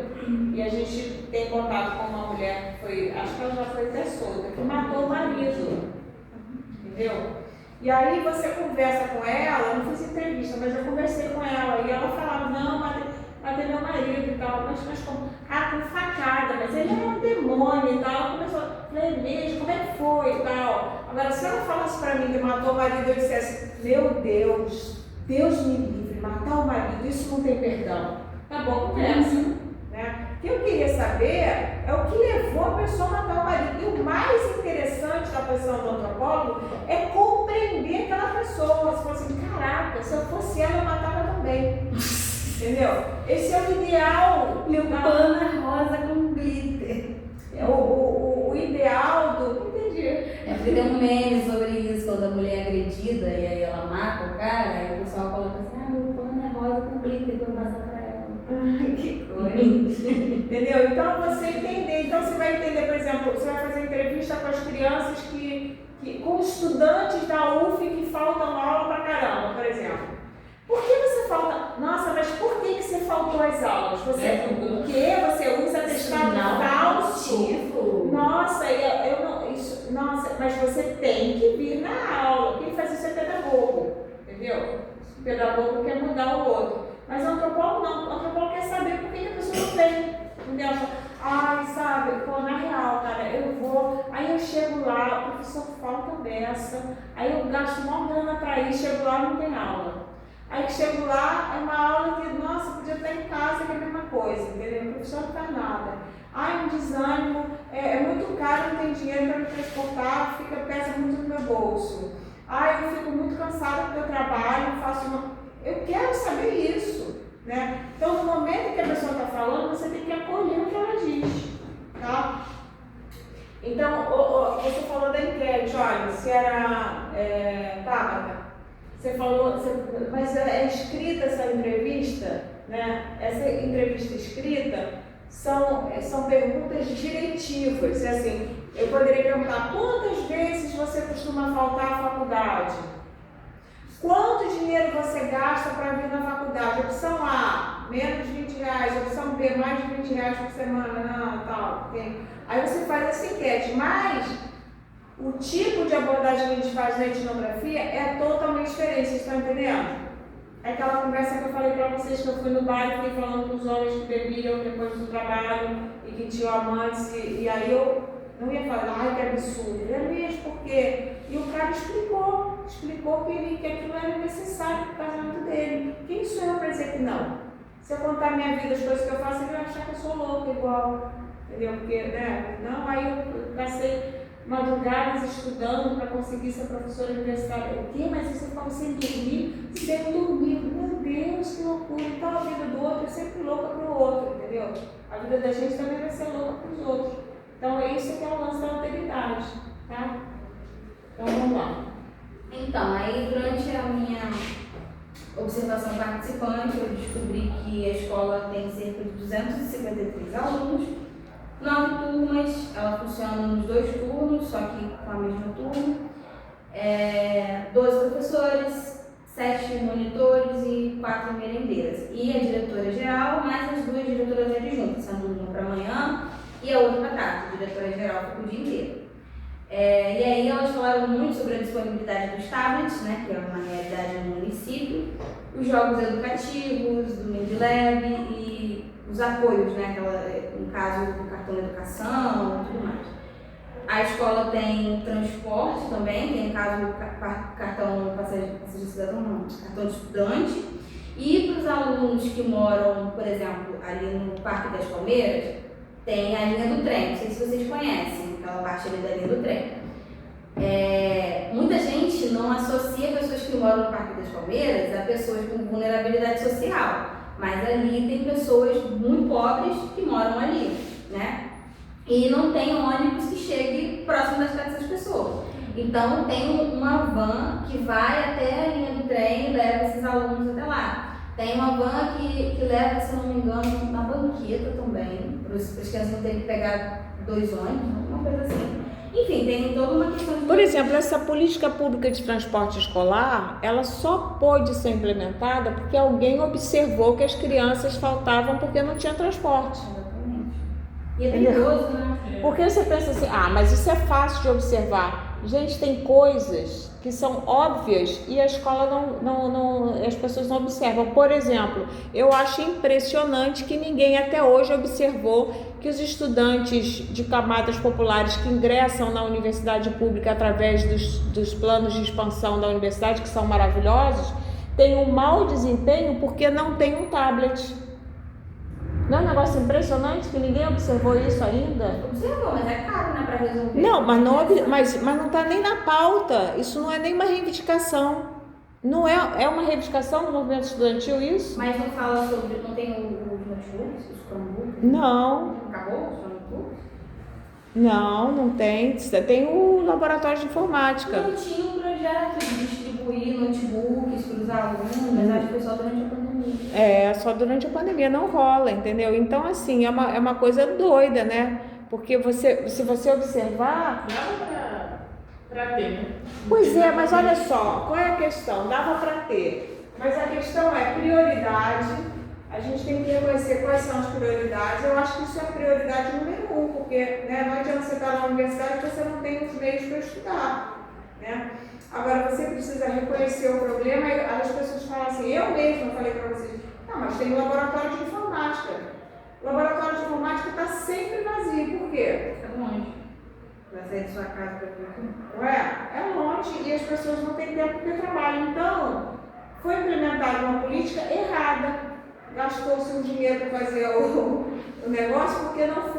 e a gente tem contato com uma mulher que foi, acho que ela já foi até solta, que matou o marido, entendeu? E aí você conversa com ela, eu não fiz entrevista, mas eu conversei com ela, e ela falava, não, matei meu marido e tal, mas como, com facada, mas ele era um demônio e tal. Ela começou, falei, mesmo, como é que foi e tal. Agora, se ela falasse pra mim que matou o marido, eu dissesse, meu Deus, Deus me livre, matar o marido, isso não tem perdão. Tá bom, conversa. Né? O que eu queria saber é o que levou a pessoa a matar o marido. E o mais interessante da posição do antropólogo é compreender aquela pessoa. Você fala assim, caraca, se eu fosse ela, eu matava também. Entendeu? Esse é o ideal. Meu pano é rosa com glitter. É o ideal do. Entendi. É porque tem um meme sobre isso, quando a mulher é agredida e aí ela mata o cara, aí o pessoal coloca assim, meu pano é rosa com glitter que eu passo pra ela. Que coisa. Entendeu? Então você entender. Então você vai entender, por exemplo, você vai fazer entrevista com as crianças com estudantes da UF que faltam aula pra caramba, por exemplo. Por que você falta? Nossa, mas por que você faltou às aulas? O quê? Você usa atestado falso? Nossa, eu não. Isso, nossa, mas você tem que vir na aula. Quem faz isso é pedagogo, entendeu? O pedagogo quer mudar o outro. Mas o antropólogo não. O antropólogo quer saber por que a pessoa não vem. Entendeu? Ai, sabe, pô, na real, cara, eu vou, aí eu chego lá, o professor falta dessa, aí eu gasto uma grana pra ir, chego lá e não tem aula. Aí que chego lá, é uma aula que, nossa, podia estar em casa, que é a mesma coisa, entendeu? O professor não faz nada. Ai, um desânimo, é muito caro, não tem dinheiro para me transportar, pesa muito no meu bolso. Ai, eu fico muito cansada do meu trabalho, Eu quero saber isso, né? Então, no momento que a pessoa está falando, você tem que acolher o que ela diz, tá? Então, você falou da enquete, olha, se era Tabata. Você falou, mas é escrita essa entrevista, né? Essa entrevista escrita são perguntas diretivas. É assim, eu poderia perguntar quantas vezes você costuma faltar à faculdade? Quanto dinheiro você gasta para vir na faculdade? Opção A, menos de R$20. Opção B, mais de R$20 por semana. Não, tal. Aí você faz essa enquete, mas o tipo de abordagem que a gente faz na etnografia é totalmente diferente, vocês estão entendendo? É aquela conversa que eu falei para vocês, que eu fui no bar e fiquei falando com os homens que bebiam depois do trabalho e que tinham amantes, e aí eu não ia falar, ai que absurdo, era mesmo, porque... E o cara explicou que aquilo era necessário para o casamento dele. Quem sou eu para dizer que não? Se eu contar a minha vida, as coisas que eu faço, ele vai achar que eu sou louca igual, entendeu? Porque, né? Não, aí eu passei madrugadas estudando para conseguir ser professora universitária. O quê? Mas você ficava sem dormir? Sem dormir. Meu Deus, que loucura. Então a vida do outro é sempre louca para o outro, entendeu? A vida da gente também vai ser louca para os outros. Então é isso que é o lance da alteridade, tá? Então vamos lá. Então, aí durante a minha observação participante, eu descobri que a escola tem cerca de 253 alunos, 9 turmas, ela funciona nos 2 turnos, só que com a mesma turma, 12 professores, 7 monitores e 4 merendeiras. E a diretora-geral, mais as 2 diretoras adjuntas, sendo uma para amanhã e a outra para tarde. A diretora-geral fica o dia inteiro. E aí elas falaram muito sobre a disponibilidade dos tablets, né, que é uma realidade no município, os jogos educativos, do MindLab e os apoios, né, no caso do cartão de educação e tudo mais. A escola tem transporte também, tem no caso do cartão cartão de estudante. E para os alunos que moram, por exemplo, ali no Parque das Palmeiras, tem a linha do trem, não sei se vocês conhecem, aquela parte ali da linha do trem. Muita gente não associa pessoas que moram no Parque das Palmeiras a pessoas com vulnerabilidade social, mas ali tem pessoas muito pobres que moram ali, né? E não tem ônibus que chegue próximo das casas dessas pessoas. Então tem uma van que vai até a linha do trem e leva esses alunos até lá. Tem uma van que leva, se eu não me engano, na banqueta também, para as crianças não terem que pegar 2 ônibus, uma coisa assim. Enfim, tem toda uma questão de... Por exemplo, essa política pública de transporte escolar, ela só pôde ser implementada porque alguém observou que as crianças faltavam porque não tinha transporte. Exatamente. E é perigoso, né? Porque você pensa assim, mas isso é fácil de observar. Gente, tem coisas que são óbvias e a escola as pessoas não observam. Por exemplo, eu acho impressionante que ninguém até hoje observou que os estudantes de camadas populares que ingressam na universidade pública através dos planos de expansão da universidade, que são maravilhosos, têm um mau desempenho porque não tem um tablet. Não é um negócio impressionante que ninguém observou isso ainda? Observou, mas é caro, né, para resolver. Não, mas não está nem na pauta. Isso não é nem uma reivindicação. Não é uma reivindicação do movimento estudantil isso? Mas não fala sobre, não tem os notebooks, os Chromebooks? Não. Acabou os Chromebooks? Não tem. Tem o laboratório de informática. Não tinha um projeto de distribuir notebooks para os alunos, mas acho que foi só durante a pandemia. Só durante a pandemia, não rola, entendeu? Então, assim, é uma coisa doida, né? Porque se você observar... Dava pra ter, né? Pois é, mas olha só, qual é a questão? Dava para ter, mas a questão é prioridade. A gente tem que reconhecer quais são as prioridades. Eu acho que isso é a prioridade número 1, porque né, não adianta você estar na universidade e você não tem os meios para estudar, né? Agora, você precisa reconhecer o problema e as pessoas falam assim, eu mesma falei para vocês, mas tem o laboratório de informática. O laboratório de informática está sempre vazio, por quê? É longe. Vai sair de sua casa para vir. É longe e as pessoas não têm tempo porque trabalham. Então, foi implementada uma política errada. Gastou-se um dinheiro para fazer o negócio porque não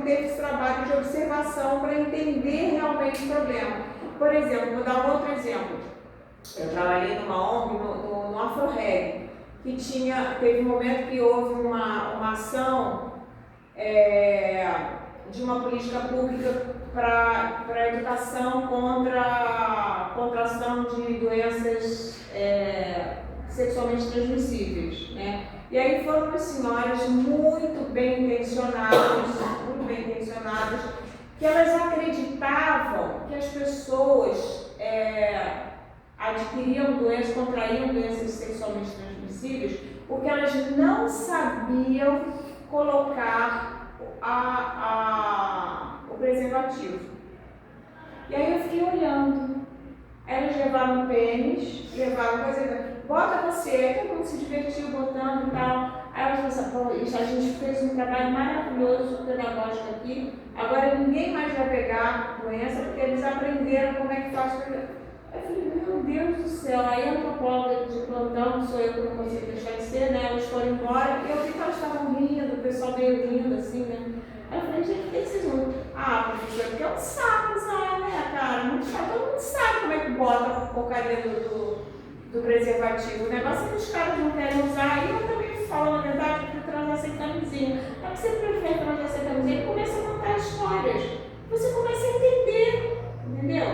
teve esse trabalho de observação para entender realmente o problema. Por exemplo, vou dar um outro exemplo. Eu trabalhei numa ONG, no AfroReg, que teve um momento que houve uma ação de uma política pública para a educação contra a ação de doenças sexualmente transmissíveis, né? E aí foram umas senhoras muito bem intencionadas, que elas acreditavam que as pessoas adquiriam doenças, contraíam doenças sexualmente transmissíveis, porque elas não sabiam colocar o preservativo. E aí eu fiquei olhando. Elas levaram o pênis, levaram coisa, bota você, todo mundo se divertiu botando e tal. Aí elas falaram assim, a gente fez um trabalho maravilhoso pedagógico aqui, agora ninguém mais vai pegar doença porque eles aprenderam como é que faz. Eu falei, meu Deus do céu, aí a antropóloga de plantão, sou eu que não consigo deixar de ser, né? Elas foram embora e eu vi que elas estavam rindo, o pessoal meio rindo assim, né? Aí eu falei, gente, por que vocês vão? Professor, porque é um saco usar, né, cara? Muito chato, todo mundo sabe como é que bota a porcaria do preservativo. O negócio é que os caras não querem usar, e eu também falo, na verdade, que transar sem camisinha. Mas você prefere transar sem camisinha e começa a contar histórias. Você começa a entender, entendeu?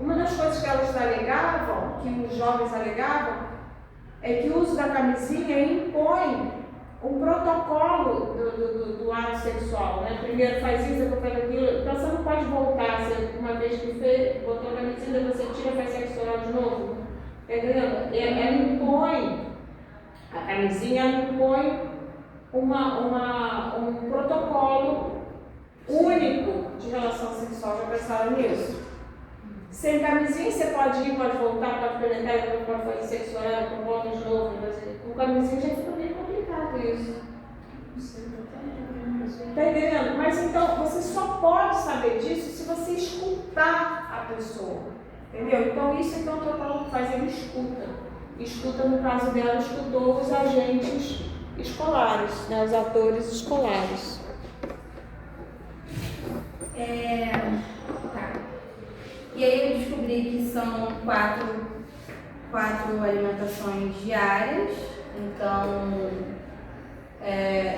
Uma das coisas que elas alegavam, que os jovens alegavam, é que o uso da camisinha impõe um protocolo do ato sexual, né? Primeiro faz isso, depois faz aquilo. Então você não pode voltar, você, uma vez que fez, botou a camisinha, você tira, faz sexo oral de novo. Entendeu? Ela impõe, a camisinha impõe um protocolo único de relação sexual. Já pensaram nisso? Sem camisinha você pode ir, pode voltar, pode penetrar, pode fazer sexo oral, com volta de novo. Com camisinha já fica meio complicado isso. Tá entendendo? Mas então você só pode saber disso se você escutar a pessoa. Entendeu? Então isso que o antropólogo faz, ele escuta. Escuta, no caso dela, escutou os agentes escolares, né, os atores escolares. Tá. E aí eu descobri que são quatro alimentações diárias, então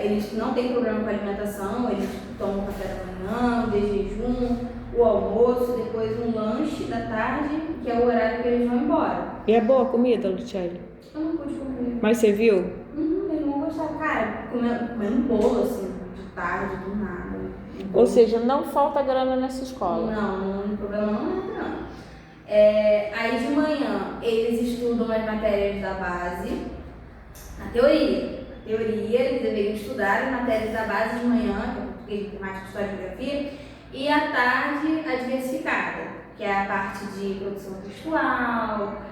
eles não têm problema com a alimentação, eles tomam café da manhã, de jejum, o almoço, depois um lanche da tarde, que é o horário que eles vão embora. E é boa a comida, Luciane? Eu não pude comer ver. Mas você viu? Meu irmão gostava, cara, comendo bolo, assim, de tarde, do nada. Ou seja, não falta grana nessa escola. Não, o problema não é não. Aí de manhã eles estudam as matérias da base, na teoria. Na teoria eles deveriam estudar as matérias da base de manhã, que é português, matemática, história e geografia, e à tarde a diversificada, que é a parte de produção textual,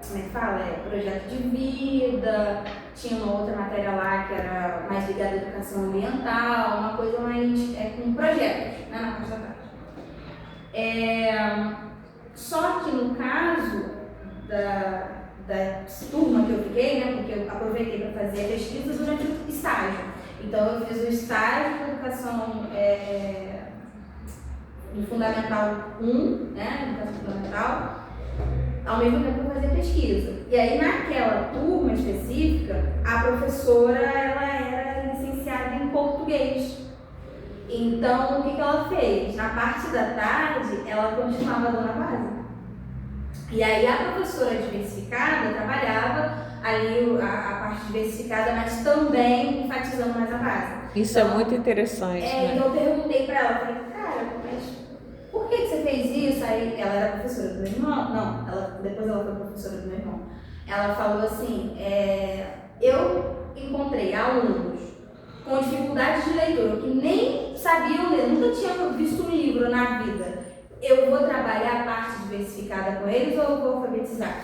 como é que fala? Projeto de vida, tinha uma outra matéria lá que era mais ligada à educação ambiental, uma coisa mais com projetos, né, na parte da tarde. Só que no caso da turma que eu fiquei, né, porque eu aproveitei para fazer a pesquisa durante o estágio. Então eu fiz o estágio de educação do Fundamental 1, né, educação fundamental, ao mesmo tempo que eu fazia pesquisa. E aí naquela turma específica, a professora ela era licenciada em português. Então o que ela fez? Na parte da tarde, ela continuava dando a base. E aí a professora diversificada trabalhava ali a parte diversificada, mas também enfatizando mais a base. Isso então, é muito interessante. Né? Então eu perguntei para ela, falei, cara, mas por que você fez isso? Aí ela era professora do meu irmão? Não, depois ela foi professora do meu irmão. Ela falou assim, eu encontrei alunos com dificuldades de leitura, que nem sabiam ler, nunca tinham visto um livro na vida. Eu vou trabalhar a parte diversificada com eles ou eu vou alfabetizar?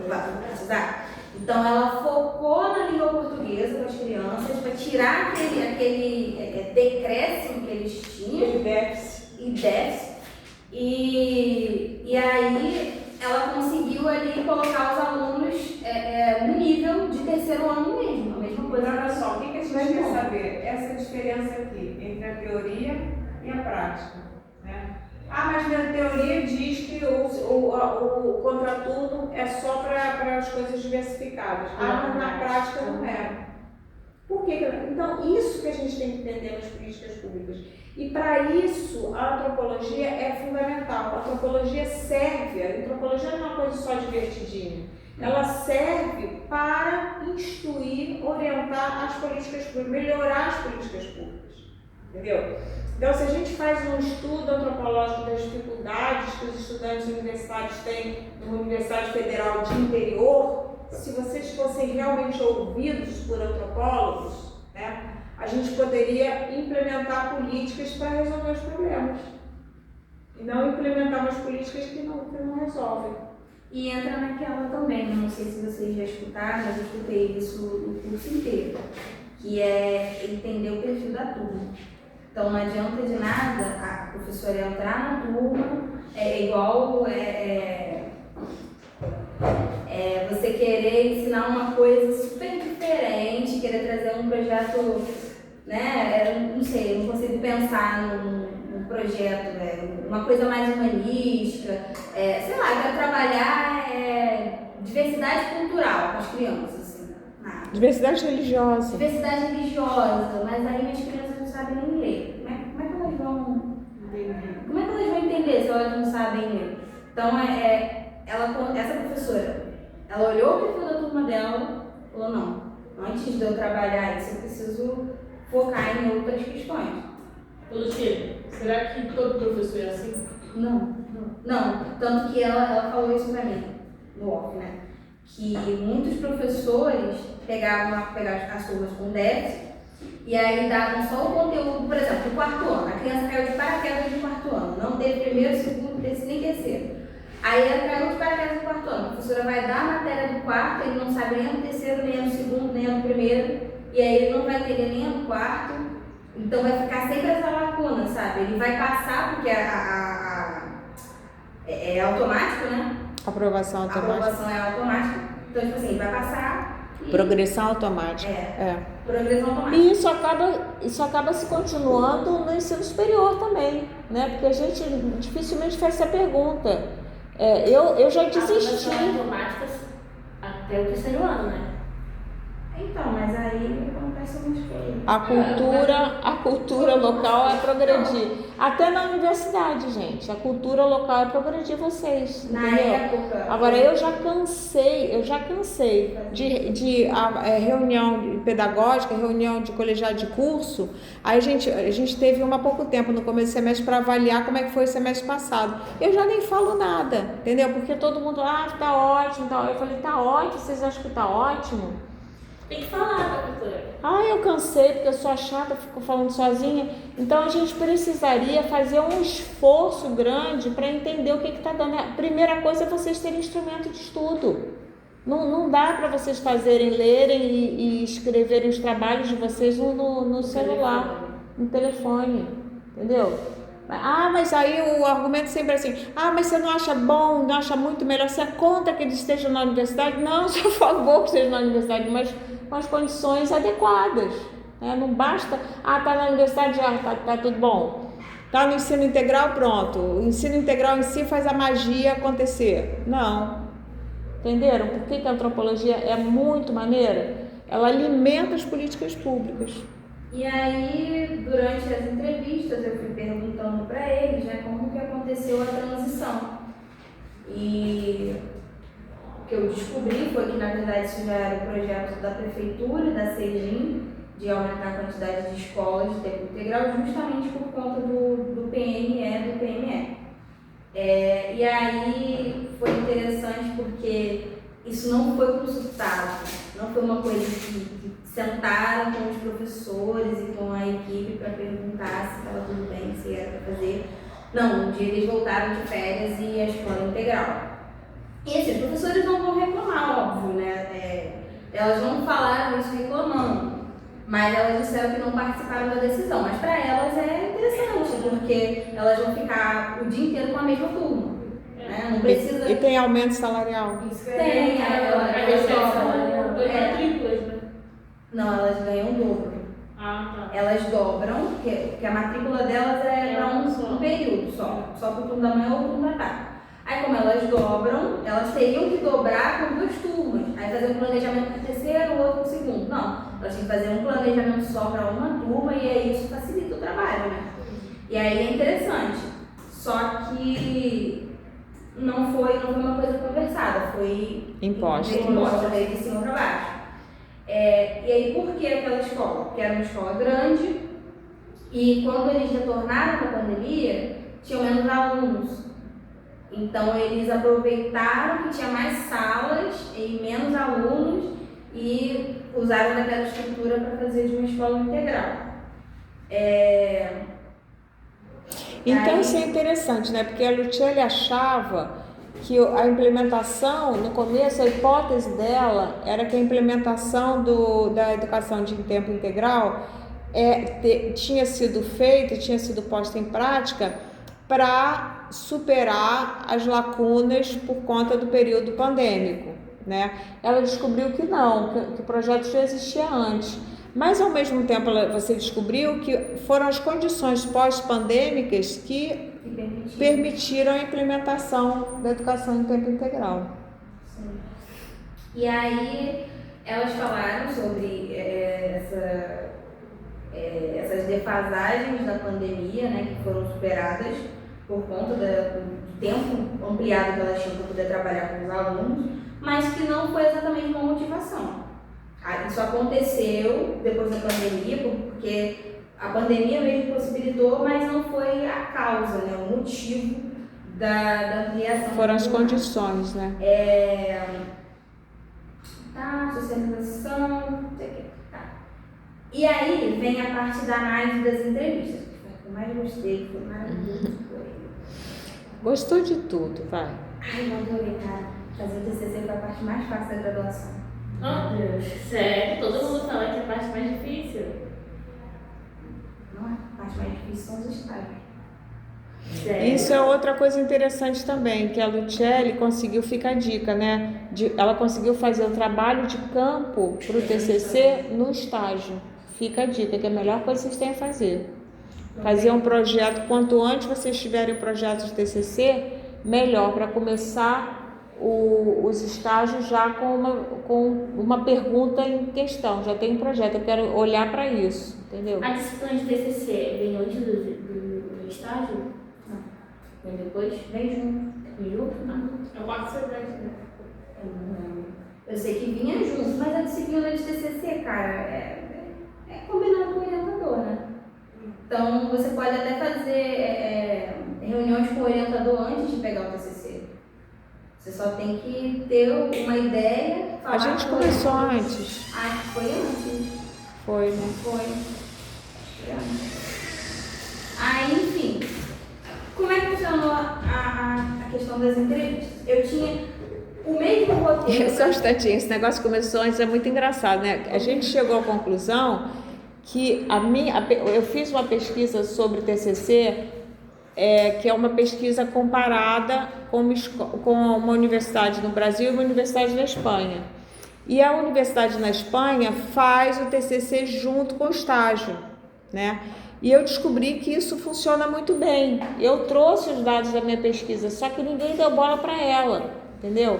Alfabetizar. Então ela focou na língua portuguesa com as crianças para tirar aquele decréscimo que eles tinham. Déficit. E aí ela conseguiu ali colocar os alunos no nível de terceiro ano mesmo, a mesma coisa. Olha só, o que a gente quer saber? Essa diferença aqui entre a teoria e a prática, né? Mas na teoria diz que o contraturno é só para as coisas diversificadas. Mas na prática não é. Por quê? Então, isso que a gente tem que entender nas políticas públicas. E para isso, a antropologia é fundamental. A antropologia não é uma coisa só divertidinha. Ela serve para instruir, orientar as políticas públicas, melhorar as políticas públicas. Entendeu? Então, se a gente faz um estudo antropológico das dificuldades que os estudantes universitários têm numa Universidade Federal de interior, se vocês fossem realmente ouvidos por antropólogos, né, a gente poderia implementar políticas para resolver os problemas. E não implementar umas políticas que não resolvem. E entra naquela também, não sei se vocês já escutaram, mas eu escutei isso o curso inteiro, que é entender o perfil da turma. Então não adianta de nada a professora entrar na turma, igual você querer ensinar uma coisa super diferente, querer trazer um projeto, né? Não sei, não consigo pensar num projeto, uma coisa mais humanística, sei lá, quero trabalhar diversidade cultural com as crianças. Assim, diversidade religiosa. Diversidade religiosa, mas aí minhas crianças não sabem nem ler. Como é que elas vão entender se elas não sabem ler? Então, essa professora, ela olhou o perfil da turma dela e falou, não, antes de eu trabalhar isso, eu preciso focar em outras questões. Será que todo professor é assim? Não. Tanto que ela falou isso pra mim, no off, né? Que muitos professores pegavam as turmas com déficit e aí davam só o conteúdo, por exemplo, do quarto ano. A criança caiu de paraquedas no quarto ano, não teve primeiro, segundo, nem terceiro. Aí ela caiu de paraquedas no quarto ano. A professora vai dar a matéria do quarto, ele não sabe nem a do terceiro, nem a do segundo, nem a do primeiro, e aí ele não vai entender nem a do quarto. Então vai ficar sempre essa lacuna, sabe? Ele vai passar, porque é automático, né? Aprovação automática. A aprovação é automática. Então, tipo assim, vai passar. Progressão automática. Progressão automática. E isso acaba se continuando no ensino superior também, né? Porque a gente dificilmente faz essa pergunta. Eu já desisti. Automáticas até o terceiro ano, né? Então, mas aí acontece algumas coisas. A cultura local é progredir. Até na universidade, gente. A cultura local é progredir vocês. Na Entendeu? época. Agora eu já cansei de reunião pedagógica, reunião de colegiado de curso. Aí a gente teve uma há pouco tempo no começo do semestre para avaliar como é que foi o semestre passado. Eu já nem falo nada, entendeu? Porque todo mundo, tá ótimo, tá. Eu falei, tá ótimo, vocês acham que tá ótimo? Tem que falar, professora. Eu cansei porque eu sou a chata, fico falando sozinha. Então a gente precisaria fazer um esforço grande para entender o que está dando. A primeira coisa é vocês terem instrumento de estudo. Não dá para vocês lerem e escreverem os trabalhos de vocês no celular, no telefone, entendeu? Mas aí o argumento sempre é assim, mas você não acha bom, não acha muito melhor, você é contra que eles estejam na universidade? Não, sou a favor que estejam na universidade, mas com as condições adequadas, né? Não basta, tá na universidade, tá tudo bom. Tá no ensino integral, pronto. O ensino integral em si faz a magia acontecer. Não. Entenderam? Por que a antropologia é muito maneira? Ela alimenta as políticas públicas. E aí, durante as entrevistas, eu fui perguntando para eles, né, como que aconteceu a transição. E o que eu descobri foi que, na verdade, isso já era o projeto da prefeitura, da CEGIM, de aumentar a quantidade de escolas de tempo integral, justamente por conta do PNE, do PME. E aí foi interessante porque isso não foi consultado, não foi uma coisa que sentaram com os professores e com a equipe para perguntar se estava tudo bem, se era para fazer. Não, um dia eles voltaram de férias e a escola integral. E assim, os professores não vão reclamar, óbvio, né? Elas não falaram isso reclamando, mas elas disseram que não participaram da decisão. Mas para elas é interessante, porque elas vão ficar o dia inteiro com a mesma turma. Né? Não precisa... E tem aumento salarial? Tem, elas dobram. matrículas, né? Não, elas ganham o dobro. Tá. Elas dobram, porque a matrícula delas é para um período só para o turno da manhã ou o turno da tarde. Aí como elas dobram, elas teriam que dobrar com 2 turmas. Aí fazer um planejamento para o terceiro, o outro para o segundo. Não, elas têm que fazer um planejamento só para uma turma e aí isso facilita o trabalho, né? E aí é interessante. Só que não foi uma coisa conversada, foi imposta, veio de cima para baixo. E aí por que aquela escola? Porque era uma escola grande e quando eles retornaram da pandemia, tinham menos alunos. Então eles aproveitaram que tinha mais salas e menos alunos e usaram daquela estrutura para fazer de uma escola integral. Então isso é interessante, né? Porque a Luciele achava que a implementação, no começo, a hipótese dela era que a implementação da educação de tempo integral tinha sido feita, tinha sido posta em prática para superar as lacunas por conta do período pandêmico, né? Ela descobriu que não, que o projeto já existia antes. Mas, ao mesmo tempo, você descobriu que foram as condições pós-pandêmicas que permitiram a implementação da educação em tempo integral. Sim. E aí, elas falaram sobre essas defasagens da pandemia, né, que foram superadas por conta do tempo ampliado que elas tinham para poder trabalhar com os alunos, mas que não foi exatamente uma motivação. Isso aconteceu depois da pandemia, porque a pandemia mesmo possibilitou, mas não foi a causa, né, o motivo da ampliação. Foram as condições, né? Socialização, não sei o que. E aí vem a parte da análise das entrevistas, que foi o que eu mais gostei, foi maravilhoso. Gostou de tudo, vai. Eu adorei, cara. Fazer o TCC foi a parte mais fácil da graduação. Oh, Deus. Sério? Todo mundo fala que é a parte mais difícil. Não é? A parte mais difícil são os estágios. Sério? Isso é outra coisa interessante também, que a Luciele conseguiu, fica a dica, né? Ela conseguiu fazer o trabalho de campo para o TCC no estágio. Fica a dica, que é a melhor coisa que vocês têm a fazer. Fazer um projeto, quanto antes vocês tiverem o projeto de TCC, melhor, para começar os estágios já com uma pergunta em questão. Já tem um projeto, eu quero olhar para isso, entendeu? A disciplina de TCC vem antes do estágio? Não. Vem depois? Vem junto. Vem junto? Não. É o quarto semestre, né? Eu não lembro. Eu sei que vinha junto, mas a disciplina de TCC, cara, é combinado com o orientador, né? Então, você pode até fazer reuniões com o orientador antes de pegar o TCC. Você só tem que ter uma ideia. A gente começou antes. Ah, foi antes. Foi, né? Foi antes. Aí, enfim, como é que funcionou a questão das entrevistas? Eu tinha o mesmo roteiro. Só um instantinho, esse negócio começou antes, é muito engraçado, né? A gente chegou à conclusão que eu fiz uma pesquisa sobre TCC, que é uma pesquisa comparada com uma universidade no Brasil e uma universidade na Espanha. E a universidade na Espanha faz o TCC junto com o estágio, né? E eu descobri que isso funciona muito bem. Eu trouxe os dados da minha pesquisa, só que ninguém deu bola para ela, entendeu?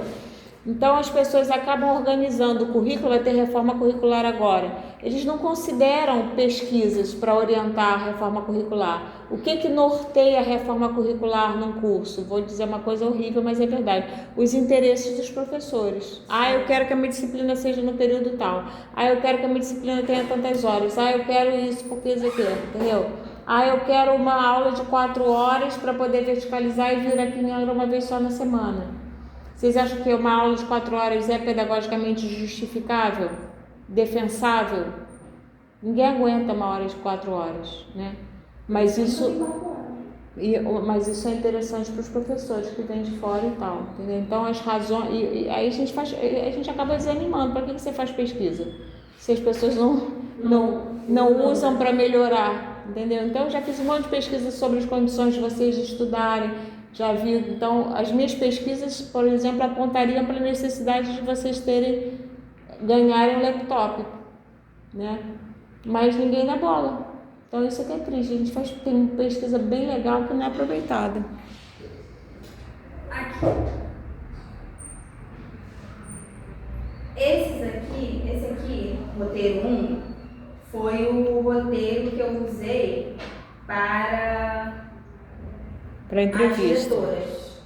Então as pessoas acabam organizando o currículo, vai ter reforma curricular agora. Eles não consideram pesquisas para orientar a reforma curricular. O que norteia a reforma curricular num curso? Vou dizer uma coisa horrível, mas é verdade. Os interesses dos professores. Eu quero que a minha disciplina seja no período tal. Eu quero que a minha disciplina tenha tantas horas. Eu quero isso porque isso aqui, entendeu? Eu quero uma aula de 4 horas para poder verticalizar e vir aqui em Angra uma vez só na semana. Vocês acham que uma aula de 4 horas é pedagogicamente justificável? Defensável? Ninguém aguenta uma aula de 4 horas, né? Mas isso é interessante para os professores que vêm de fora e tal, entendeu? Então as razões, e aí a gente acaba desanimando. Para que você faz pesquisa? Se as pessoas não usam para melhorar, entendeu? Então eu já fiz um monte de pesquisa sobre as condições de vocês de estudarem. Já vi, então, as minhas pesquisas, por exemplo, apontariam para a necessidade de vocês ganharem um laptop, né? Mas ninguém dá bola. Então isso aqui é triste. A gente tem pesquisa bem legal que não é aproveitada. Aqui. Esse aqui, roteiro 1, foi o roteiro que eu usei para entrevista. As diretoras.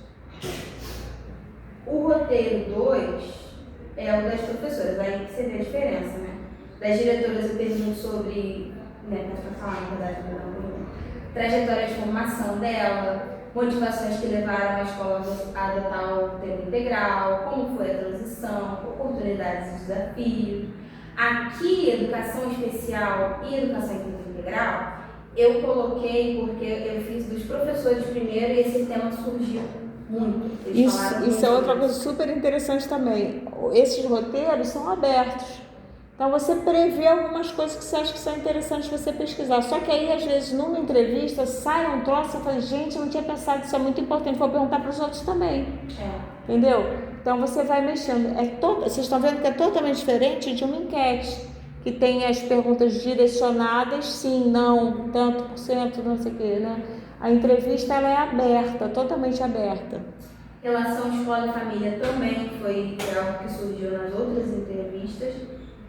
O roteiro 2 é o das professoras, aí que você vê a diferença, né? Das diretoras eu pergunto sobre, trajetória de formação dela, motivações que levaram a escola a adotar o tempo integral, como foi a transição, oportunidades e desafios. Aqui, educação especial e educação em tempo integral, eu coloquei porque eu fiz dos professores primeiro e esse tema surgiu muito. Isso é outra coisa super interessante também. Esses roteiros são abertos. Então você prevê algumas coisas que você acha que são interessantes você pesquisar. Só que aí, às vezes, numa entrevista, sai um troço e fala, gente, eu não tinha pensado, isso é muito importante, vou perguntar para os outros também. Entendeu? Então você vai mexendo. Vocês estão vendo que é totalmente diferente de uma enquete, que tem as perguntas direcionadas, sim, não, tanto por cento, não sei o quê, né? A entrevista, ela é aberta, totalmente aberta. Relação escola e família também foi algo que surgiu nas outras entrevistas,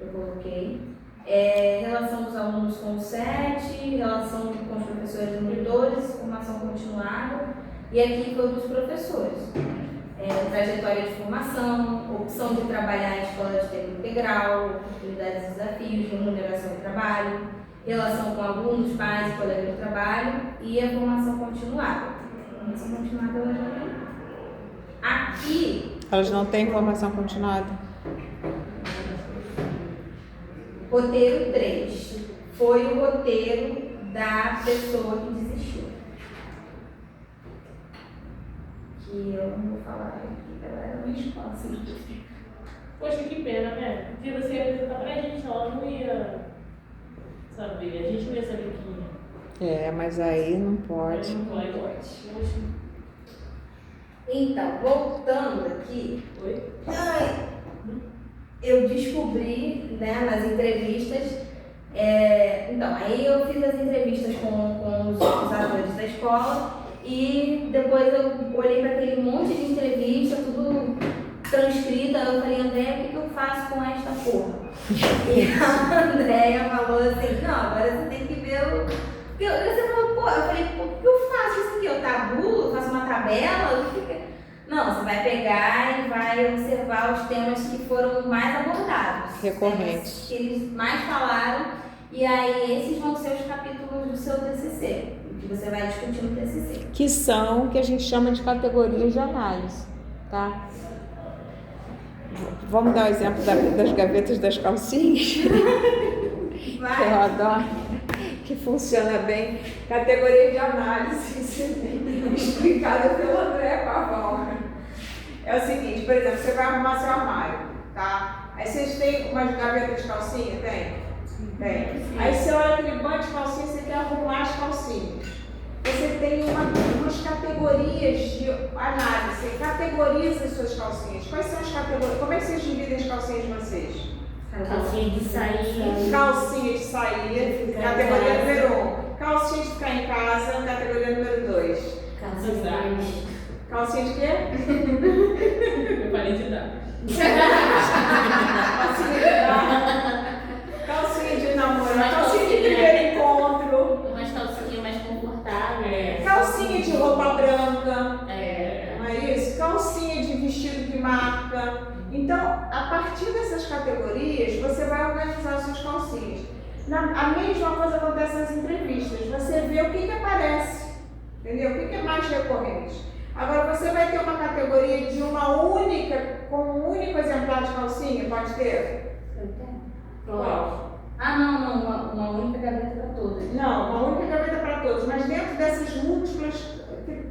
eu coloquei. Relação dos alunos com o SET, relação com os professores e monitores, formação continuada, e aqui foi dos professores. Trajetória de formação, opção de trabalhar em escola de tempo integral, oportunidades e desafios, remuneração e trabalho, relação com alunos, pais e colegas de trabalho e a formação continuada. A formação continuada ela já tem. Aqui... Elas não têm formação continuada? Roteiro 3 foi o roteiro da pessoa que desistiu. Que eu não vou falar aqui, ela era uma escola. Poxa, que pena, né? Se você ia apresentar pra gente, ela não ia saber, a gente não ia saber quem ia. Mas aí não pode. Não pode. Poxa. Então, voltando aqui, Oi? eu descobri, né, nas entrevistas, então, aí eu fiz as entrevistas com os atores da escola e depois eu olhei para aquele monte de entrevista, tudo transcrita. Eu falei, Andréia, o que eu faço com esta porra? E a Andréia falou assim, não, agora você tem que ver o... Você falou, pô, eu falei, pô, o que eu faço isso aqui? Eu tabulo, eu faço uma tabela? O que é? Não, você vai pegar e vai observar os temas que foram mais abordados. Recorrentes. Que eles mais falaram. E aí, esses vão ser os capítulos do seu TCC, que você vai discutir no TCC. Que são o que a gente chama de categorias de análise, tá? Vamos dar um exemplo das gavetas das calcinhas? Que eu Vai. adoro, que funciona bem. Categoria de análise, explicada pelo André Pavão. É o seguinte, por exemplo, você vai arrumar seu armário, tá? Aí vocês têm umas gavetas de calcinha? Tem? Tem. Aí você olha aquele bando de calcinha, você quer arrumar as calcinhas. Você tem umas categorias de análise, você categoriza as suas calcinhas. Quais são as categorias? Como é que vocês dividem as calcinhas de vocês? Calcinha de sair. Calcinha de sair, categoria número 1. Calcinha de ficar em casa, categoria número 2. Calcinha Calcinha de quê? Eu falei de dar. Calcinha de dar. Calcinha de namorar. Calcinha de primeiro encontro. umas calcinhas mais confortáveis. Calcinha de roupa branca. É. Não é isso? Calcinha de vestido que marca. Então, a partir dessas categorias, você vai organizar as suas calcinhas. A mesma coisa acontece nas entrevistas. Você vê o que aparece. Entendeu? O que é mais recorrente. Agora, você vai ter uma categoria de uma única, com um único exemplar de calcinha? Pode ter? Qual? Ah, não, uma única gaveta para todas. Não, uma única gaveta para todos. Mas dentro dessas múltiplas,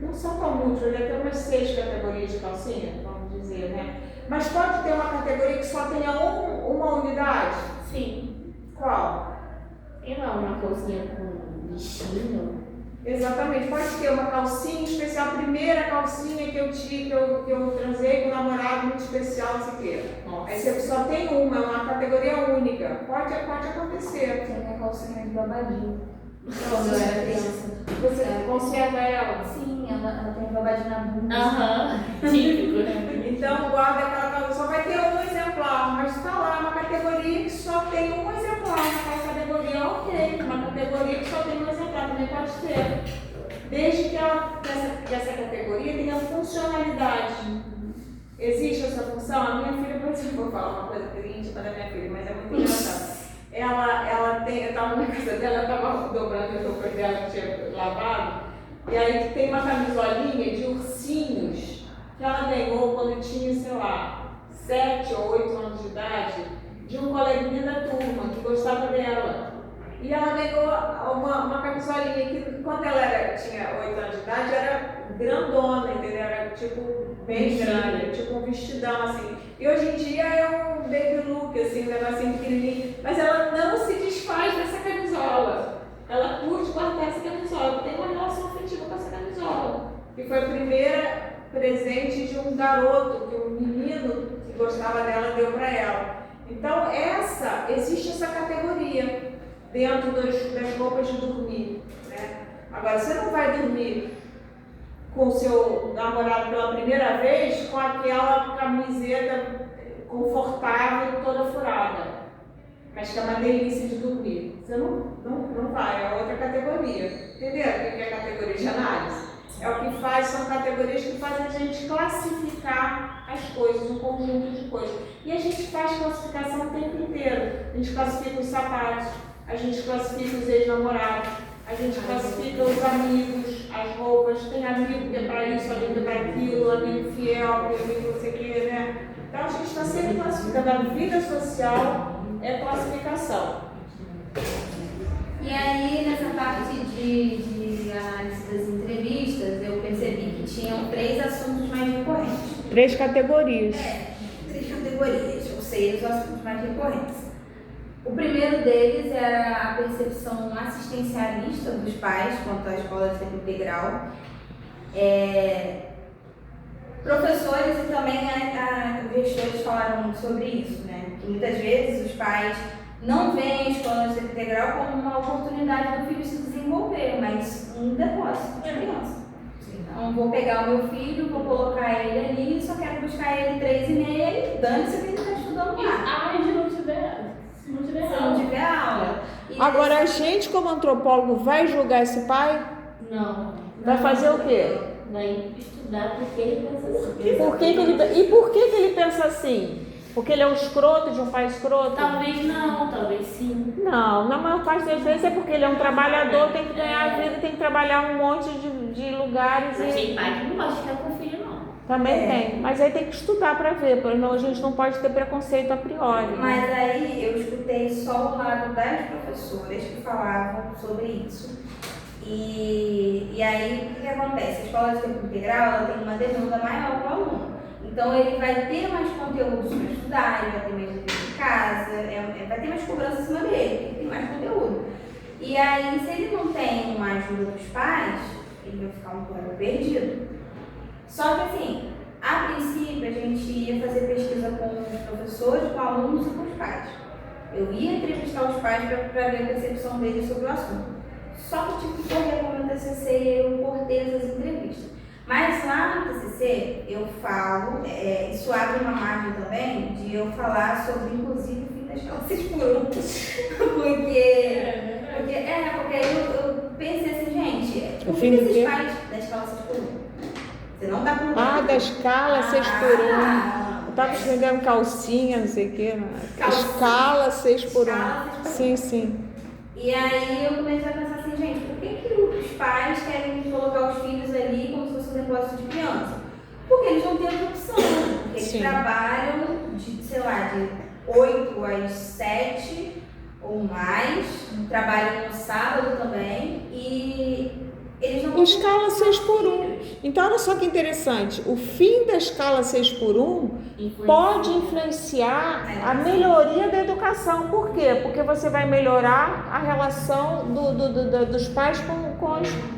não são tão múltiplas, deve ter umas 6 categorias de calcinha, vamos dizer, né? Mas pode ter uma categoria que só tenha uma unidade? Sim. Qual? Sei lá, uma calcinha com bichinho. Exatamente, pode ter uma calcinha especial, a primeira calcinha que eu transei com um namorado muito especial, não sei o quê. Aí você só tem uma, é uma categoria única. Pode acontecer. Tinha minha calcinha de babadinho. Quando eu era criança. Você conserva ela. Sim, ela tem babadinho na bunda. Aham. Típico, né? Então guarda aquela calça, só vai ter um exemplar, mas está lá uma categoria que só tem um exemplar. Naquela categoria, ok, uma categoria que só tem um exemplar, também pode ser. Desde que essa categoria tenha funcionalidade. Existe essa função? A minha filha, por exemplo, vou falar uma coisa íntima da minha filha, mas é muito engraçado. Ela tem, eu estava na casa dela, ela estava dobrando as roupas dela que tinha lavado, e aí tem uma camisolinha de ursinhos que ela ganhou quando tinha, sei lá, 7 ou 8 anos de idade, de um coleguinha da turma que gostava dela. E ela ganhou uma camisolinha que, quando ela tinha 8 anos de idade, era grandona, entendeu? Era tipo bem grande, tipo um vestidão assim. E hoje em dia é um baby look, assim, um negocinho pequenininho. Mas ela não se desfaz dessa camisola. Ela curte guardar essa camisola, tem uma relação afetiva com essa camisola. E foi a primeira presente de um garoto, que um menino que gostava dela deu para ela. Então existe essa categoria dentro das roupas de dormir, né? Agora, você não vai dormir com o seu namorado pela primeira vez com aquela camiseta confortável toda furada, mas que é uma delícia de dormir. Você não vai, é outra categoria. Entendeu o que é categoria de análise? É o que faz, são categorias que fazem a gente classificar as coisas, um conjunto de coisas. E a gente faz classificação o tempo inteiro. A gente classifica os sapatos, a gente classifica os ex-namorados, a gente classifica os amigos, as roupas. Tem amigo que é para isso, amigo que é para aquilo, amigo fiel, amigo não sei o que, né? Então a gente está sempre classificando. A vida social é classificação. E aí, nessa parte de análise das entrevistas, eu percebi que tinham 3 assuntos mais recorrentes. 3 categorias. 3 categorias, ou seja, os assuntos mais recorrentes. O primeiro deles era a percepção assistencialista dos pais quanto à escola de tempo integral. Professores e também gestores falaram sobre isso, né? Que muitas vezes os pais não veem a escola de tempo integral como uma oportunidade do filho se desenvolver, mas um depósito de criança. Então, vou pegar o meu filho, vou colocar ele ali, só quero buscar ele 3h30 e dane-se que ele está estudando lá. Ai, se não tiver Se não tiver aula. E Agora, a gente, como antropólogo, vai julgar esse pai? Não. Vai fazer o quê? Vai estudar porque ele pensa assim. Por que que ele, e por que ele pensa assim? Porque ele é um escroto, de um pai escroto? Talvez não, talvez sim. Não, na maior parte das vezes é porque ele é um trabalhador, tem que ganhar a vida, tem que trabalhar um monte de lugares. Mas E tem pai que não gosta de ficar com o filho, não. também tem, mas aí tem que estudar para ver, porque a gente não pode ter preconceito a priori. Né? Mas aí eu escutei só o lado das professoras que falavam sobre isso. E aí o que acontece? A escola de tempo integral ela tem uma demanda maior para o aluno. Então ele vai ter mais conteúdos para estudar, ele vai ter mais dever de casa, vai ter mais cobrança em cima dele, porque tem mais conteúdo. E aí, se ele não tem uma ajuda dos pais, ele vai ficar um pouco perdido. Só que assim, a princípio a gente ia fazer pesquisa com os professores, com alunos e com os pais. Eu ia entrevistar os pais para ver a percepção deles sobre o assunto. Só que eu tive que correr com o meu TCC e eu cortei essas entrevistas. Mas lá no TCC eu falo, isso abre uma margem também de eu falar sobre, inclusive, o fim da escola 6x1. porque aí eu pensei assim, gente, por que esses pais da escola 6x1? Você não tá com Da escala 6x1. Eu tava vendendo calcinha, não sei o quê. Né? Escala 6x1. Sim. E aí eu comecei a pensar assim, gente, por que os pais querem colocar os filhos ali como se fosse um depósito de criança? Porque eles não têm outra opção. Porque eles trabalham de 8 às 7 ou mais, trabalham no sábado também e eles não Escala 6x1. Então, olha só que interessante. O fim da escala 6x1 pode influenciar a melhoria da educação. Por quê? Porque você vai melhorar a relação dos pais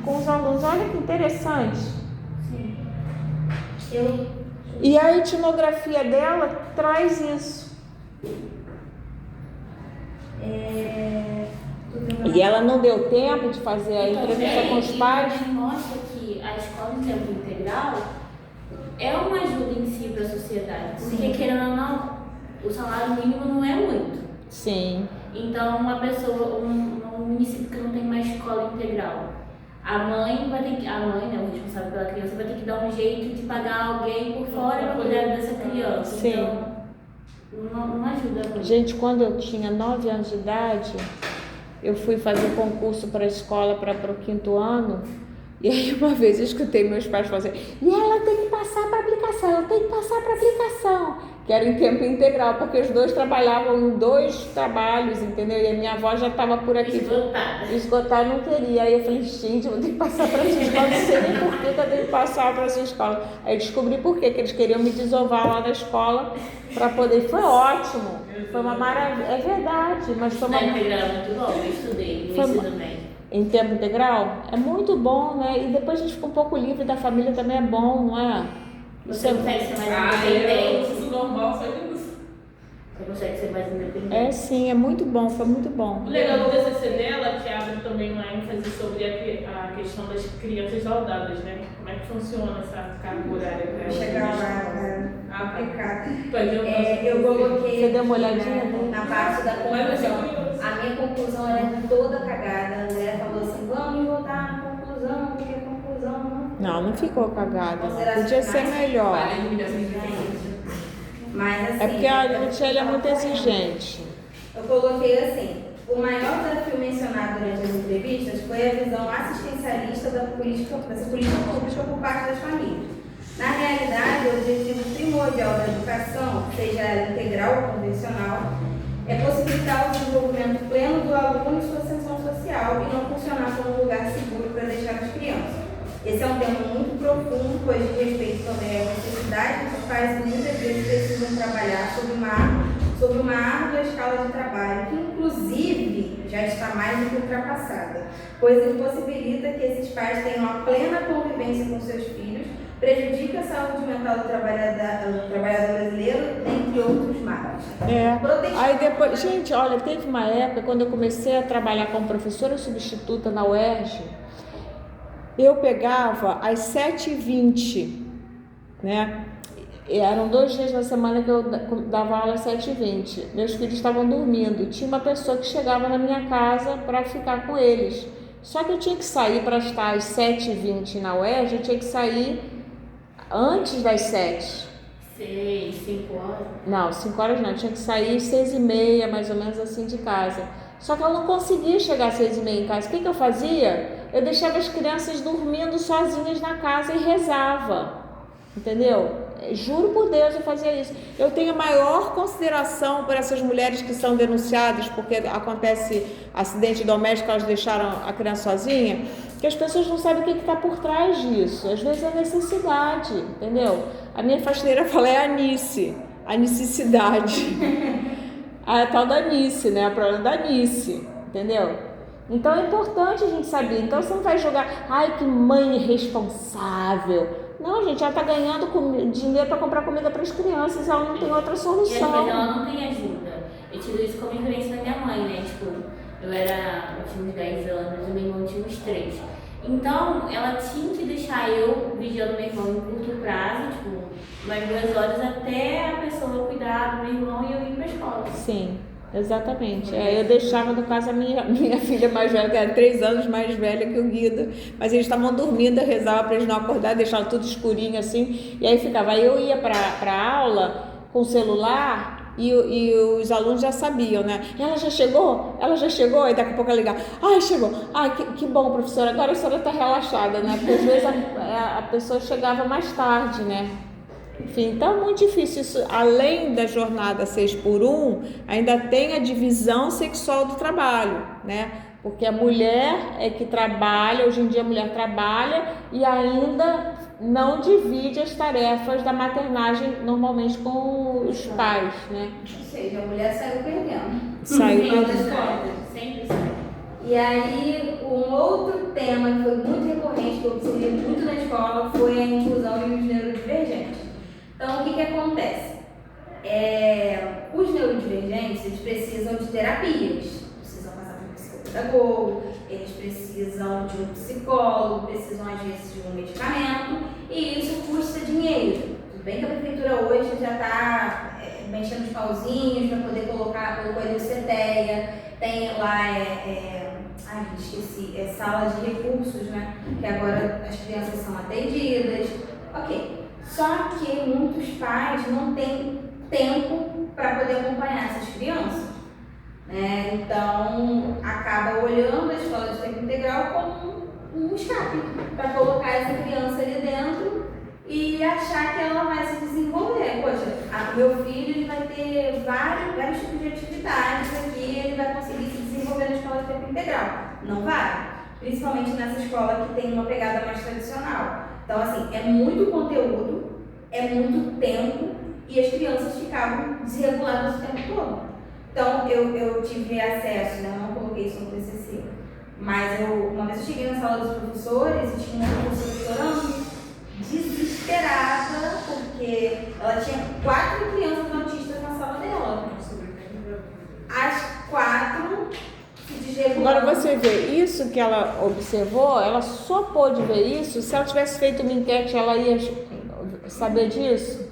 com os alunos. Olha que interessante. Sim. E a etnografia dela traz isso. E ela não deu tempo de fazer a entrevista com os pais. E mostra que a escola em tempo integral é uma ajuda em si para a sociedade. Porque, querendo ou não, o salário mínimo não é muito. Sim. Então, uma pessoa, um município que não tem uma escola integral, a mãe, né, o responsável pela criança, vai ter que dar um jeito de pagar alguém por fora para cuidar dessa criança. Sim. Então, não ajuda muito. Gente, quando eu tinha 9 anos de idade, eu fui fazer concurso para a escola para o 5º ano. E aí uma vez eu escutei meus pais falarem, e ela tem que passar para aplicação, eu tenho que passar para aplicação, que era em tempo integral, porque os dois trabalhavam em 2 trabalhos, entendeu? E a minha avó já estava por aqui. Esgotar não queria. Aí eu falei, gente, eu vou ter que passar para essa escola, não sei nem por que eu tenho que passar para essa escola. Aí eu descobri por quê, que eles queriam me desovar lá da escola para poder. Foi ótimo, foi uma maravilha, é verdade, mas foi uma. Integral é muito bom, eu estudei no ensino médio. Em tempo integral? É muito bom, né? E depois a gente fica um pouco livre da família, também é bom, não é? Você consegue ser mais independente. Isso normal, só que isso. Você consegue ser mais independente. É sim, é muito bom, foi muito bom. O legal do TCC dela, que abre também uma ênfase sobre a questão das crianças saudáveis, né? Como é que funciona essa carga horária para elas? chegar lá, aplicado. Eu coloquei Você deu uma olhadinha na parte da conclusão. curioso. A minha conclusão era toda cagada. A André falou assim, vamos voltar na conclusão, porque a conclusão Não ficou cagada. Podia ser melhor. Mas assim. É porque a Michelle é muito exigente. Eu coloquei assim, o maior desafio mencionado durante as entrevistas foi a visão assistencialista dessa política pública por parte das famílias. Na realidade, o objetivo primordial da educação, seja ela integral ou convencional, é possibilitar o desenvolvimento pleno do aluno e sua ascensão social e não funcionar como um lugar seguro para deixar as crianças. Esse é um tema muito profundo, pois diz respeito também à necessidade dos pais que muitas vezes precisam trabalhar sobre uma árdua escala de trabalho, que inclusive já está mais do que ultrapassada, pois impossibilita que esses pais tenham a plena convivência com seus filhos, prejudica a saúde mental do trabalhador brasileiro, dentre outros males. Aí depois, gente, olha, teve uma época quando eu comecei a trabalhar como professora substituta na UERJ, eu pegava às 7h20, né? Eram 2 dias na semana que eu dava aula às 7h20. Meus filhos estavam dormindo. Tinha uma pessoa que chegava na minha casa para ficar com eles. Só que eu tinha que sair para estar às 7h20 na UERJ, eu tinha que sair antes das 7. 6, 5 horas? Não, 5 horas não. Eu tinha que sair às 6h30, mais ou menos assim, de casa. Só que eu não conseguia chegar às 6h30 em casa. O que eu fazia? Eu deixava as crianças dormindo sozinhas na casa e rezava. Entendeu? Juro por Deus, eu fazia isso. Eu tenho a maior consideração por essas mulheres que são denunciadas porque acontece acidente doméstico, elas deixaram a criança sozinha, que as pessoas não sabem o que está por trás disso. Às vezes é necessidade, entendeu? A minha faxineira fala, é a necessidade. A tal da Anice, né? A problema da Anice, entendeu? Então é importante a gente saber. Então você não vai jogar, ai, que mãe irresponsável. Não, gente, ela está ganhando dinheiro para comprar comida para as crianças, ela não tem outra solução. E às vezes ela não tem ajuda. Eu tive isso como influência da minha mãe, né? Tipo, eu tinha uns 10 anos e meu irmão tinha uns 3. Então, ela tinha que deixar eu vigiando meu irmão em curto prazo, tipo, umas 2 horas até a pessoa cuidar do meu irmão e eu ir para a escola. Sim. Exatamente. Eu deixava, no caso, a minha filha mais velha, que era 3 anos mais velha que o Guido, mas eles estavam dormindo, eu rezava para eles não acordar, deixava tudo escurinho assim, e aí ficava. Aí eu ia para a aula com o celular e os alunos já sabiam, né? Ela já chegou? E daqui a pouco ela ligava, ai, chegou, ai, que bom, professora, agora a senhora está relaxada, né? Porque às vezes a pessoa chegava mais tarde, né? Enfim, então é muito difícil isso. Além da jornada 6x1, ainda tem a divisão sexual do trabalho, né? Porque a mulher é que trabalha, hoje em dia a mulher trabalha e ainda não divide as tarefas da maternagem normalmente com os pais, né? Ou seja, a mulher saiu perdendo. Saiu perdendo. Sempre sai. E aí, um outro tema que foi muito recorrente, que eu observei muito na escola, foi a inclusão dos neurodivergentes. Então, o que acontece? Os neurodivergentes, eles precisam de terapias, precisam passar por um psicopedagogo, eles precisam de um psicólogo, precisam às vezes de um medicamento, e isso custa dinheiro. Tudo bem que a prefeitura hoje já está mexendo os pauzinhos para poder colocar ali o CETEA, tem lá, esqueci, sala de recursos, né? Que agora as crianças são atendidas. Ok. Só que muitos pais não têm tempo para poder acompanhar essas crianças, né? Então, acaba olhando a escola de tempo integral como um escape para colocar essa criança ali dentro e achar que ela vai se desenvolver. Poxa, meu filho ele vai ter vários tipos de atividades aqui, ele vai conseguir se desenvolver na escola de tempo integral. Não vai, principalmente nessa escola que tem uma pegada mais tradicional. Então, assim, é muito conteúdo, é muito tempo e as crianças ficavam desreguladas o tempo todo. Então, eu tive acesso, né? Eu não coloquei isso no TCC, mas uma vez eu cheguei na sala dos professores e tinha uma professora chorando, desesperada, porque ela tinha 4 crianças autistas na sala dela. As 4 se desregularam. Agora você vê, isso que ela observou, ela só pôde ver isso se ela tivesse feito uma enquete, ela ia saber disso?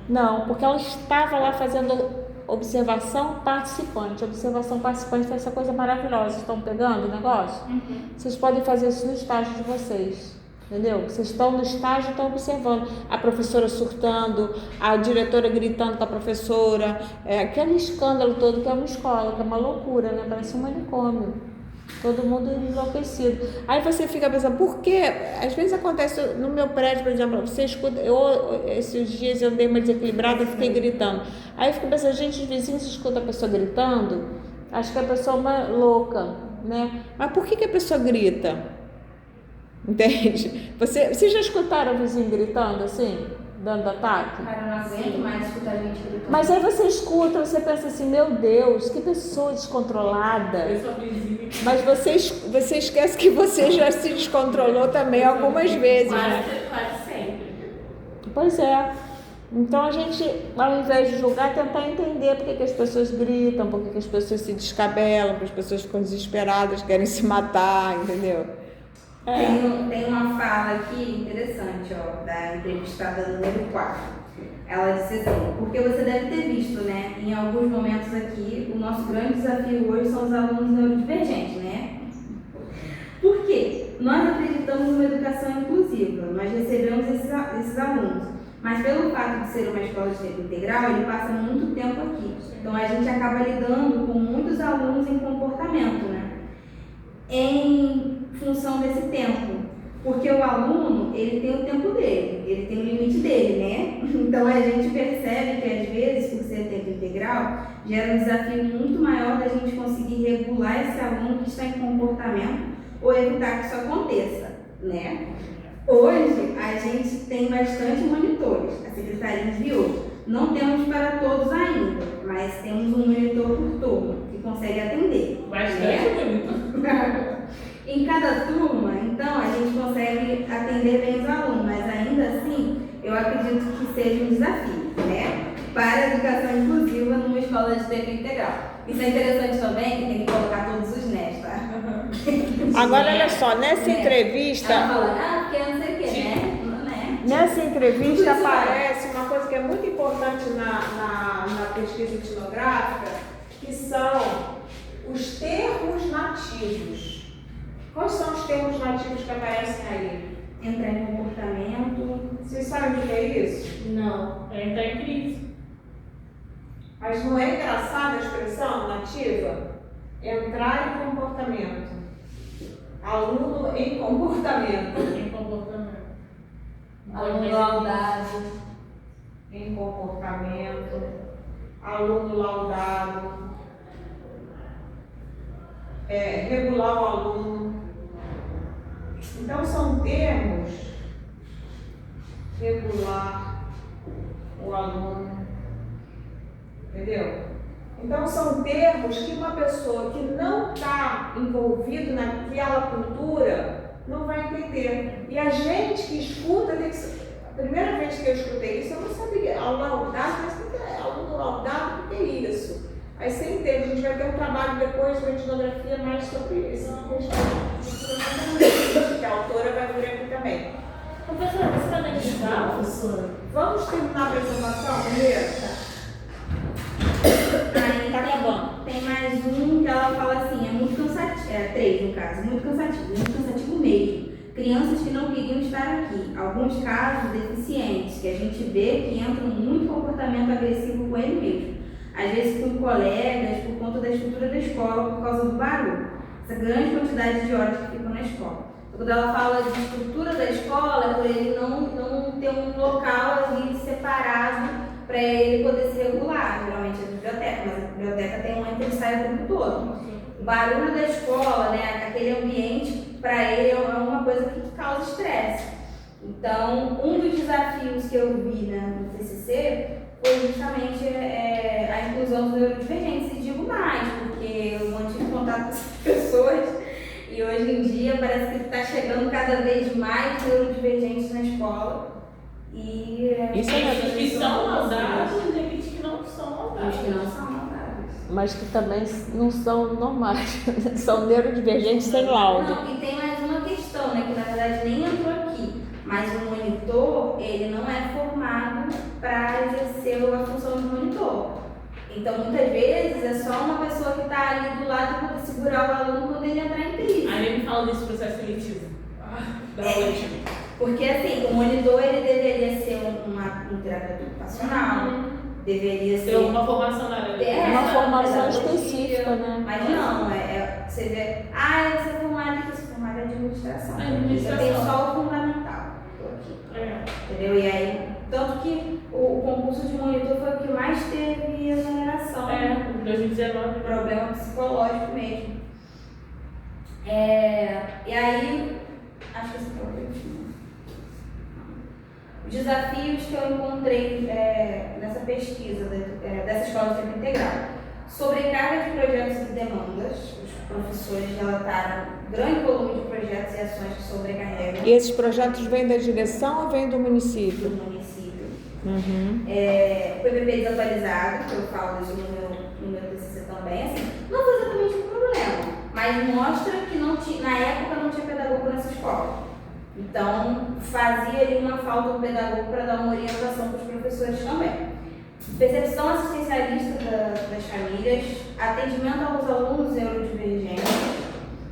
Não, porque ela estava lá fazendo observação participante. Observação participante é essa coisa maravilhosa. Estão pegando o negócio? Uhum. Vocês podem fazer isso no estágio de vocês. Entendeu? Vocês estão no estágio e estão observando a professora surtando, a diretora gritando com a professora, aquele escândalo todo que é uma escola, que é uma loucura, né? Parece um manicômio. Todo mundo enlouquecido. Aí você fica pensando, por quê? Às vezes acontece no meu prédio, por exemplo, você escuta, esses dias eu andei mais desequilibrada e fiquei gritando. Aí eu fico pensando, gente, os vizinhos escutam a pessoa gritando, acho que a pessoa é uma louca, né? Mas por que a pessoa grita? Entende? Vocês já escutaram o vizinho gritando assim? Dando ataque? Cara, eu não aguento mais escutar gente gritando. Mas aí você escuta, você pensa assim, meu Deus, que pessoa descontrolada. Mas você esquece que você já se descontrolou também algumas vezes, né? Quase sempre. Pois é. Então a gente, ao invés de julgar, tentar entender por que as pessoas gritam, por que as pessoas se descabelam, por que as pessoas ficam desesperadas, querem se matar, entendeu? Tem uma fala aqui interessante, ó, da entrevistada número 4. Ela disse assim, porque você deve ter visto, né, em alguns momentos aqui, o nosso grande desafio hoje são os alunos neurodivergentes, né? Por quê? Nós acreditamos numa educação inclusiva, nós recebemos esses alunos, mas pelo fato de ser uma escola de tempo integral, ele passa muito tempo aqui. Então a gente acaba lidando com muitos alunos em comportamento, né? Em função desse tempo. Porque o aluno, ele tem o tempo dele, ele tem o limite dele, né? Então a gente percebe que às vezes, por ser tempo integral, gera um desafio muito maior da gente conseguir regular esse aluno que está em comportamento ou evitar que isso aconteça, né? Hoje, a gente tem bastante monitores, a secretaria enviou. Não temos para todos ainda, mas temos um monitor por turno que consegue atender. Bastante bonito. Em cada turma, então, a gente consegue atender bem os alunos, mas ainda assim, eu acredito que seja um desafio, né? Para a educação inclusiva numa escola de tempo integral. Isso é interessante também, que tem que colocar todos os NES, tá? Agora, olha só, nessa entrevista... Ela fala, porque não sei o que, né? Nessa entrevista aparece uma coisa que é muito importante na pesquisa etnográfica, que são os termos nativos. Quais são os termos nativos que aparecem aí? Entrar em comportamento. Vocês sabem o que é isso? Não, entrar em crise. Mas não é engraçada a expressão nativa? Entrar em comportamento. Aluno em comportamento. Em comportamento. Aluno laudado. Em comportamento. Aluno laudado. Regular o aluno. Então são termos. Regular o aluno. Entendeu? Então são termos que uma pessoa que não está envolvido naquela cultura não vai entender. E a gente que escuta tem que ser... A primeira vez que eu escutei isso, eu não sabia. Laudado, mas o que é aluno laudado? O que é isso? Aí você entende, a gente vai ter um trabalho depois de etnografia mais sobre esse questão. Que a autora vai vir aqui também. Professora, você está analisando, professora? Vamos terminar a apresentação primeiro? Aí Tá acabando. tem mais um que ela fala assim, é muito cansativo, 3 no caso, muito cansativo mesmo. Crianças que não queriam estar aqui, alguns casos deficientes, que a gente vê que entram muito comportamento agressivo com ele mesmo. Às vezes com colegas, por conta da estrutura da escola, por causa do barulho. Essa grande quantidade de horas que ficam na escola. Quando ela fala de estrutura da escola, é por ele não ter um local ali separado para ele poder se regular. Geralmente é a biblioteca, mas a biblioteca tem um entra e sai o tempo todo. O barulho da escola, né, aquele ambiente, para ele é uma coisa que causa estresse. Então, um dos desafios que eu vi, né, no TCC foi justamente a inclusão dos neurodivergentes. E digo mais, porque eu mantive contato com essas pessoas e hoje em dia parece que está chegando cada vez mais neurodivergentes na escola. E Isso é Aqueles que são laudados e aqueles que não são laudados. os que não são laudados. Mas que também não são normais, são neurodivergentes sem laudo. Não, e tem mais uma questão, né, que na verdade nem entrou aqui, mas o monitor, ele não é formado para exercer a função de monitor. Então, muitas vezes, é só uma pessoa que está ali do lado para segurar o aluno quando ele entrar em crise. Aí ele me fala desse processo seletivo. Da noite. Porque, assim, o monitor, ele deveria ser um terapeuta ocupacional, deveria ser... Tem alguma formação na área. Uma formação pedagogia, específica, né? Mas não, você vê, você é formado em que? Você é formado em administração. Administração. Eu tenho só o fundamental, tô aqui. Entendeu? E aí, tanto que o concurso de monitor foi o que mais teve exoneração. Em 2019. Problema psicológico mesmo. E aí, acho que esse foi o último. Os desafios que eu encontrei nessa pesquisa dessa escola de tempo integral. Sobrecarga de projetos e demandas. Os professores relataram grande volume de projetos e ações que sobrecarregam E esses projetos vêm da direção ou vêm do município? do município. Uhum. O PPP desatualizado, que eu falo isso no meu TCC também, assim, não foi exatamente um problema, mas mostra que na época não tinha pedagogo nessa escola. Então, fazia ali uma falta do pedagogo para dar uma orientação para os professores também. Percepção assistencialista das famílias, atendimento aos alunos neurodivergentes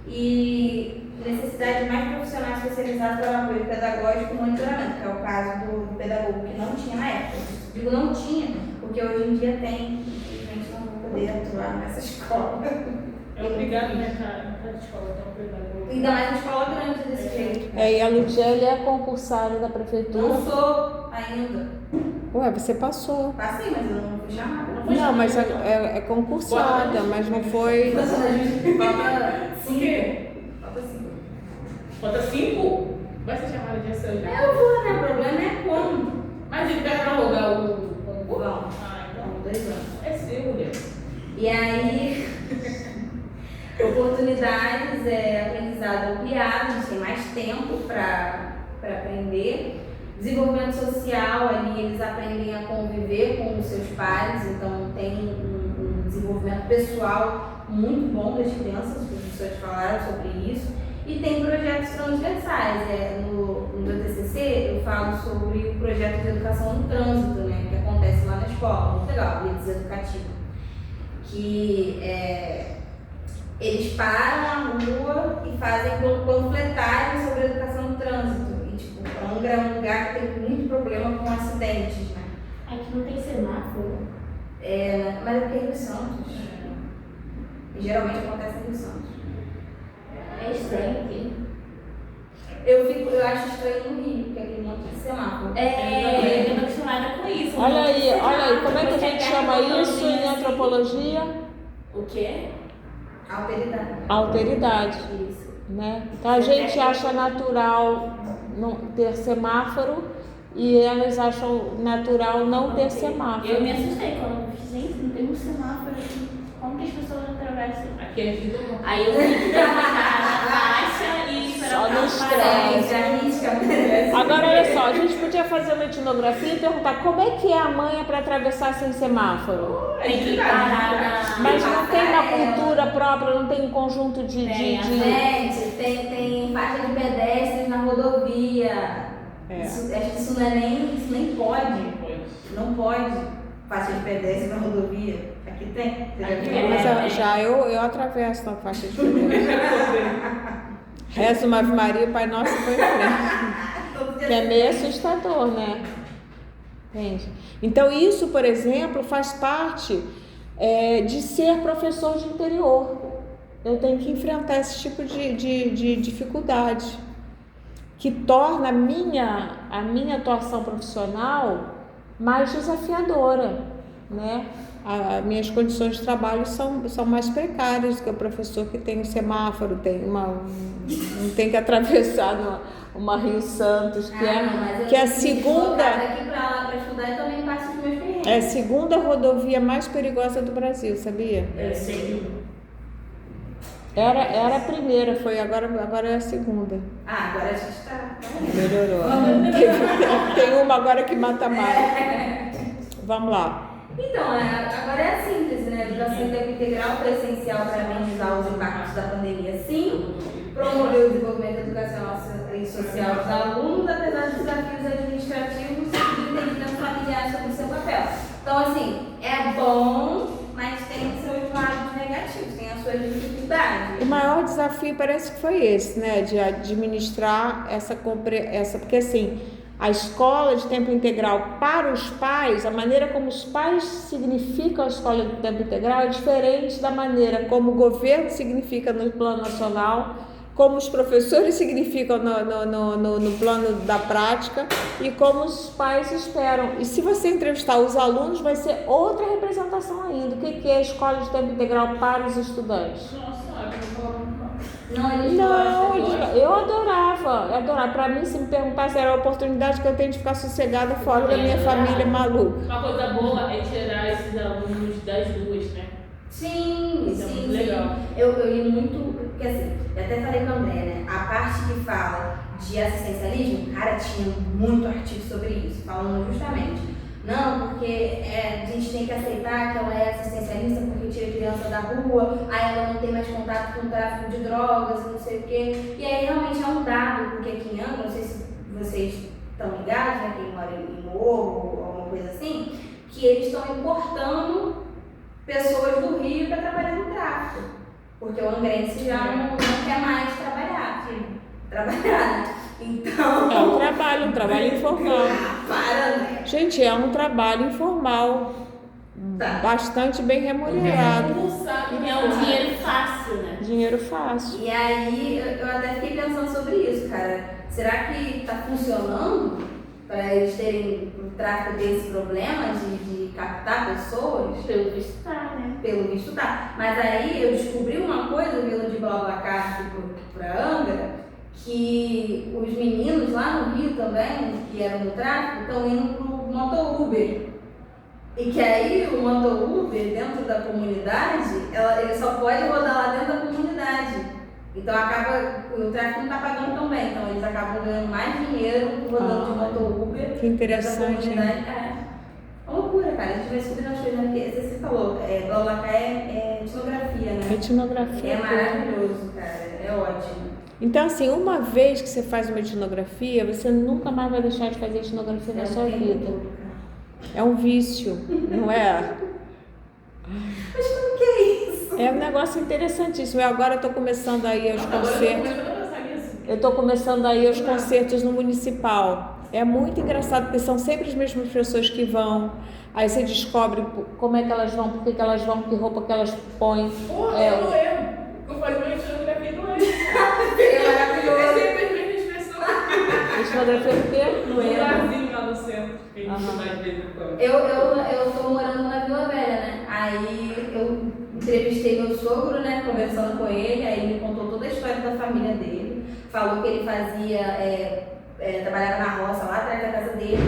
e necessidade de mais profissionais especializados para o apoio pedagógico e monitoramento, que é o caso do pedagogo que não tinha na época. Digo não tinha, porque hoje em dia tem, infelizmente não vou poder atuar nessa escola. É obrigado, né, cada escola tem um pedagogo. Ainda mais na escola grande desse jeito. E a Ludgele é concursária da prefeitura. Não sou ainda. Ué, você passou. Passei, mas eu não fui chamada. Não, mas é concursada, mas não foi. Falta Por quê? 5. Falta 5? Vai ser chamada de ação já. Eu vou, né? O problema é quando. Mas ele vai prorrogar o concurso? Vão. Ah, então. 2 anos. É seu, mulher. E aí, oportunidades, aprendizado ampliado, a gente tem mais tempo para aprender. Desenvolvimento social, ali eles aprendem a conviver com os seus pares, então tem um desenvolvimento pessoal muito bom das crianças, os professores falaram sobre isso. E tem projetos transversais. No meu TCC eu falo sobre o projeto de educação no trânsito, né, que acontece lá na escola, muito legal, Redes Educativa. Que eles param na rua e fazem panfletagem sobre a educação no trânsito. E, tipo, Angra é um lugar que tem muito problema com acidentes, né? Aqui não tem semáforo. Mas é porque é Rio Santos. E geralmente acontece em Rio Santos. É estranho aqui. Eu acho estranho no Rio, porque aqui não tem semáforo. Eu tô acostumada com isso. Olha aí, como é que a Você gente quer chama que eu isso coloque em assim? antropologia? O quê? Alteridade. Alteridade. Isso. Né? Então a gente acha natural não ter semáforo e elas acham natural não ter semáforo. Eu me assustei quando gente, não tem um semáforo aqui. Como que as pessoas atravessam? Aqui é vida. Aí eu tenho que trabalhar na faixa e esperar Só o carro no passar. estresse. Agora olha só, a gente podia fazer uma etnografia e perguntar como é que é a manha para atravessar sem semáforo. Tem que parar na... Mas não tem uma cultura própria, não tem um conjunto de Gente, tem faixa de pedestres na rodovia. Isso, acho que isso nem pode. Não pode faixa de pedestres na rodovia. Aqui tem. Você já viu? Mas eu atravesso na faixa de pedestre. Rezo uma Ave Maria, Pai Nosso foi em frente. Que é meio assustador, né? Gente. Então isso, por exemplo, faz parte de ser professor de interior. Eu tenho que enfrentar esse tipo de dificuldade que torna a minha atuação profissional mais desafiadora, né? As minhas condições de trabalho são mais precárias do que o professor que tem um semáforo, não tem que atravessar uma Rio Santos, que é a segunda. Daqui pra lá pra estudar, eu também passo os meus perrengues. É a segunda rodovia mais perigosa do Brasil, sabia? Eu sei. Era a primeira, agora é a segunda. Agora a gente tá. Melhorou. Tem uma agora que mata mais. Vamos lá. Então, agora é a síntese, né? A educação em tempo integral foi essencial para amenizar os impactos da pandemia, sim, promover o desenvolvimento educacional e social dos alunos, apesar dos desafios administrativos e entendimento familiar sobre o seu papel. Então, assim, é bom, mas tem seus lados negativos, tem as suas dificuldades. O maior desafio parece que foi esse, né? De administrar essa porque assim, a escola de tempo integral para os pais, a maneira como os pais significam a escola de tempo integral é diferente da maneira como o governo significa no plano nacional, como os professores significam no plano da prática e como os pais esperam. E se você entrevistar os alunos, vai ser outra representação ainda. O que é a escola de tempo integral para os estudantes? Nossa, eu não falo. Eu adorava. Para mim, se me perguntasse, era a oportunidade que eu tenho de ficar sossegada fora da minha família maluca. Uma coisa boa é tirar esses alunos das duas, né? Sim, Isso é sim, muito sim. legal. Eu li muito, porque assim, eu até falei com a André, né? A parte que fala de assistencialismo, cara, tinha muito artigo sobre isso, falando justamente. Não, porque a gente tem que aceitar que ela é assistencialista porque tira a criança da rua, aí ela não tem mais contato com o tráfico de drogas, não sei o quê. E aí realmente é que eles estão importando pessoas do Rio para trabalhar no tráfico. Porque o angrense já não quer mais trabalhar. Né? Então... É um trabalho informal. Para, né? Gente, é um trabalho informal, bastante bem remunerado. É um dinheiro fácil, né? Dinheiro fácil. E aí eu até fiquei pensando sobre isso, cara. Será que está funcionando para eles terem o tráfico desse problema de captar pessoas? Pelo visto tá, né? Pelo visto tá. Mas aí eu descobri uma coisa vindo de BlaBlaCar para Angra, que os meninos lá no Rio também, que eram do tráfico, estão indo pro moto-Uber. E que aí o moto-Uber, dentro da comunidade, ele só pode rodar lá dentro da comunidade. Então o tráfico não está pagando tão bem, então eles acabam ganhando mais dinheiro rodando de moto-Uber. Que interessante. É uma loucura, cara. A gente vai descobrindo as coisas, né? Porque você falou, BlaBlaCar é etnografia, né? Etnografia. É maravilhoso, cara. É ótimo. Então, assim, uma vez que você faz uma etnografia, você nunca mais vai deixar de fazer etnografia na sua vida. É um vício, não é? Mas como que é isso? É um negócio interessantíssimo. Eu agora estou começando aí aos concertos. Eu estou começando aí aos concertos no Municipal. É muito engraçado, porque são sempre as mesmas pessoas que vão. Aí você descobre como é que elas vão, por que elas vão, que roupa que elas põem. Porra, eu não erro. Eu faço uma etnografia do ano. É maravilhoso. É sempre as mesmas pessoas. Etnografia do quê? No Brasil, lá no centro, que a gente vai de vez em quando. Eu tô morando na Vila Velha, né? Aí eu entrevistei meu sogro, né? Conversando com ele, aí ele me contou toda a história da família dele. Falou que ele fazia, trabalhava na roça lá atrás da casa dele.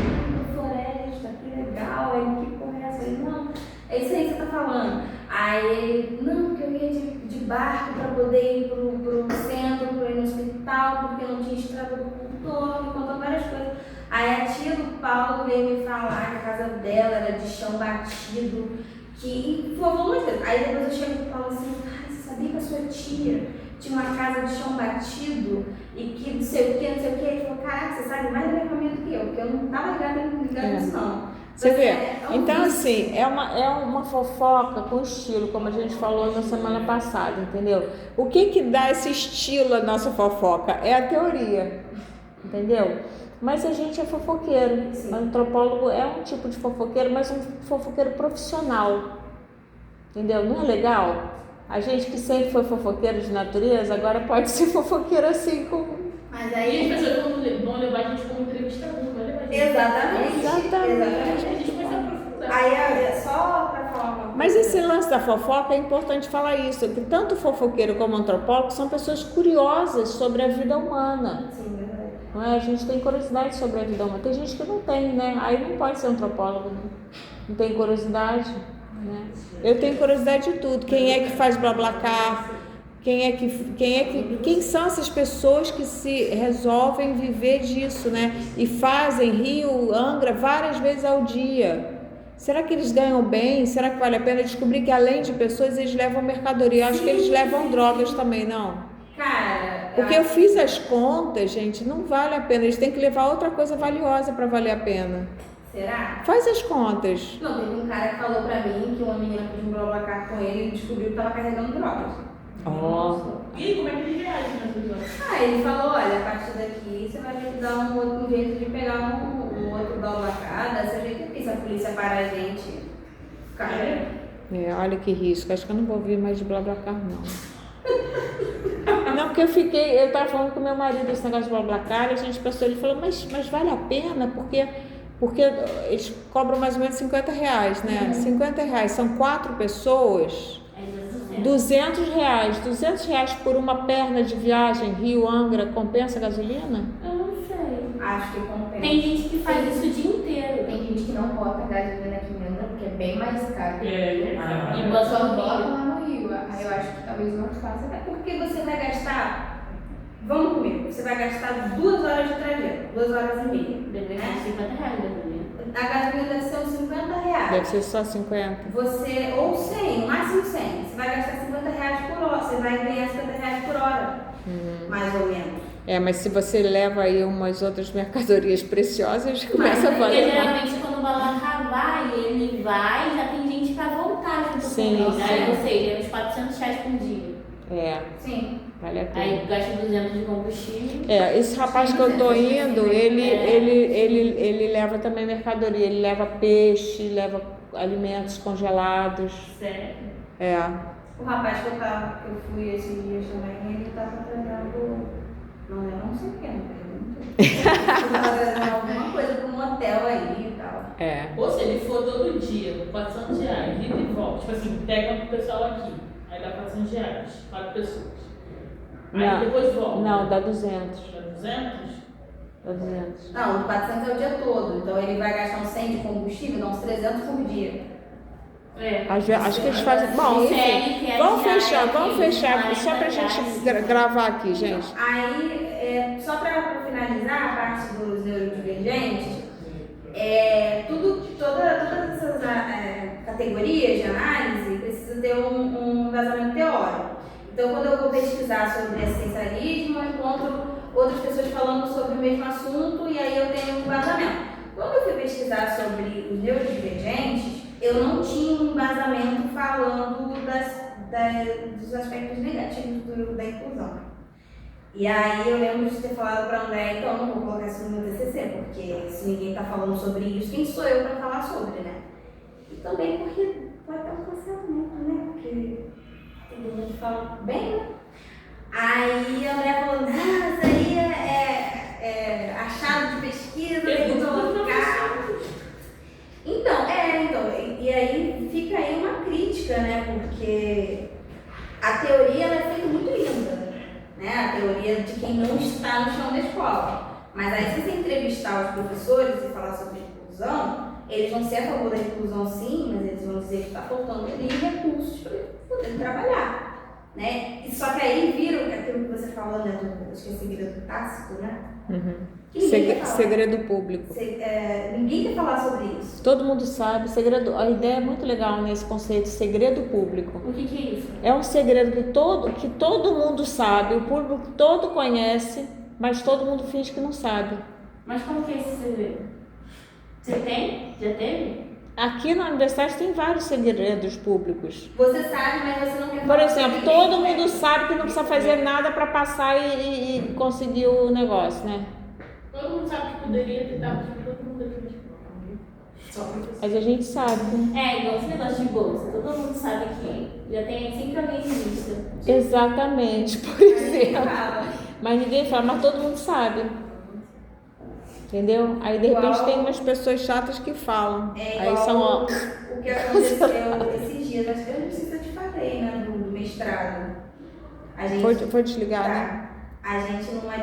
Floresta, que legal, aí que porra é essa? Ele, não, é isso aí que você tá falando. Aí ele, não, porque eu ia de barco para poder ir pro centro, para ir no hospital, porque não tinha estrada do contorno, me contou várias coisas. Aí a tia do Paulo veio me falar que a casa dela era de chão batido, que falou muitas coisas. Aí depois eu chego pro Paulo assim, cara, você sabia que a sua tia tinha uma casa de chão batido e que não sei o que, não sei o que? Ele falou, caraca, você sabe mais da minha família do que eu, porque eu não tava ligada nisso não. Você vê? Então, assim, é uma fofoca com estilo, como a gente falou na semana passada, entendeu? O que dá esse estilo à nossa fofoca? É a teoria, entendeu? Mas a gente é fofoqueiro. O antropólogo é um tipo de fofoqueiro, mas um fofoqueiro profissional, entendeu? Não é legal? A gente que sempre foi fofoqueiro de natureza, agora pode ser fofoqueiro assim como... Mas E aí as pessoas vão levar a gente como entrevistador, não vai levar a gente. Exatamente. A gente vai se aprofundar. Aí é só pra falar uma coisa. Mas esse lance da fofoca é importante falar isso, que tanto fofoqueiro como antropólogo são pessoas curiosas sobre a vida humana. Sim, verdade. Não é? A gente tem curiosidade sobre a vida humana. Tem gente que não tem, né? Aí não pode ser antropólogo, né? Não tem curiosidade, né? Eu tenho curiosidade de tudo. Quem é que faz BlaBlaCar? Quem são essas pessoas que se resolvem viver disso, né? E fazem Rio, Angra várias vezes ao dia. Será que eles ganham bem? Será que vale a pena descobrir que além de pessoas eles levam mercadoria? Acho que eles levam drogas também, não? Cara, Porque eu fiz as contas, gente, não vale a pena. Eles têm que levar outra coisa valiosa para valer a pena. será? Faz as contas. Não, teve um cara que falou pra mim que uma menina pediu um BlaBlaCar com ele e descobriu que tava carregando drogas. E como é que ele reage nessas horas? Ele falou, olha, a partir daqui você vai ter que dar um jeito de pegar um outro BlaBlaCar, dessa jeito aqui, se a polícia parar a gente, cara. Olha que risco. Acho que eu não vou ouvir mais de BlaBlaCar, não. Não, porque eu tava falando com meu marido esse negócio de BlaBlaCar, e a gente pensou, ele falou, mas vale a pena, porque eles cobram mais ou menos R$50, né? R$50, são 4 pessoas, R$200. R$200 por uma perna de viagem, Rio, Angra, compensa a gasolina? Eu não sei. Acho que compensa. Tem gente que faz isso o dia inteiro. Tem gente que não bota gasolina aqui em Angra porque é bem mais caro. E E bota só no bota Rio. lá no Rio. Aí eu acho que talvez não faça. É porque você vai gastar, vamos comigo, você vai gastar 2 horas de trajeto, 2 horas e meia. Deve ser R$50 da gasolina. A gasolina deve ser uns R$50. Deve ser só 50. Você, ou 100, no máximo 100, você vai gastar R$50 por hora, você vai ganhar R$50 por hora, mais ou menos. Mas se você leva aí umas outras mercadorias preciosas, começa a Porque valer. geralmente quando o BlaBlaCar vai, ele vai, já tem gente pra voltar junto Sim, com ele. sim. Aí, ou seja, é uns R$ 400 por dia. Sim. Vale a pena. Aí gasta 200 de combustível. Esse rapaz que eu tô indo, ele leva também mercadoria, ele leva peixe, leva alimentos congelados. Sério. O rapaz que eu fui esses dias também, ele tava trazendo, não sei o que, não pergunto. Ele tava trazendo alguma coisa para um hotel aí e tal. Ou se ele for todo dia, R$ 400, ida e volta. Tipo assim, pega o pessoal aqui, aí dá R$ 400, 4 pessoas. Aí Não, depois volta. Não, dá 200. Dá 200? Dá 200. Não, o 400 é o dia todo, então ele vai gastar uns 100 de combustível, dá uns 300 por dia. Acho que eles fazem. Bom, enfim, vamos fechar, só pra gente gravar aqui, gente. Aí, só para finalizar a parte dos neurodivergentes, todas essas categorias de análise precisam ter um embasamento teórico. Então, quando eu vou pesquisar sobre assistencialismo, eu encontro outras pessoas falando sobre o mesmo assunto e aí eu tenho um embasamento. Quando eu fui pesquisar sobre os neurodivergentes, eu não tinha um embasamento falando dos aspectos negativos da inclusão. E aí eu lembro de ter falado para André, então eu não vou colocar isso no meu TCC, porque se ninguém está falando sobre isso, quem sou eu para falar sobre, né? E também porque pode ter um cancelamento, né? Porque todo mundo fala bem, né? Aí a André falou, isso aí é achado de pesquisa, tem que colocar. Então, e aí fica aí uma crítica, né? Porque a teoria ela é feita muito linda, né? A teoria de quem não está no chão da escola. Mas aí se você entrevistar os professores e falar sobre inclusão, eles vão ser a favor da inclusão sim, mas eles vão dizer que está faltando ali recursos para poder trabalhar, né? E só que aí viram que aquilo que você falou, né? Acho que é segredo tácito, né? Segredo público. Ninguém quer falar sobre isso. Todo mundo sabe, segredo. A ideia é muito legal nesse conceito, segredo público. O que é isso? É um segredo que todo mundo sabe, o público todo conhece, mas todo mundo finge que não sabe. Mas como que é esse segredo? Você tem? Já teve? Aqui na universidade tem vários segredos públicos. Você sabe, mas você não quer Por falar exemplo, sobre todo isso, né? mundo sabe que não precisa fazer nada para passar e conseguir o negócio, né? Todo mundo sabe que poderia ter dado para todo mundo aqui. Só pra você. Mas a gente sabe. Igual esse negócio de bolsa. Todo mundo sabe que já tem sempre alguém em lista. Exatamente, por Ninguém exemplo. fala. Mas ninguém fala, mas todo mundo sabe. Entendeu? Aí de repente tem umas pessoas chatas que falam. Aí Igual são, ó. o que aconteceu esses dias, acho que eu não sei se eu te falei, né? Do mestrado. A gente, Foi desligar, né? a gente não é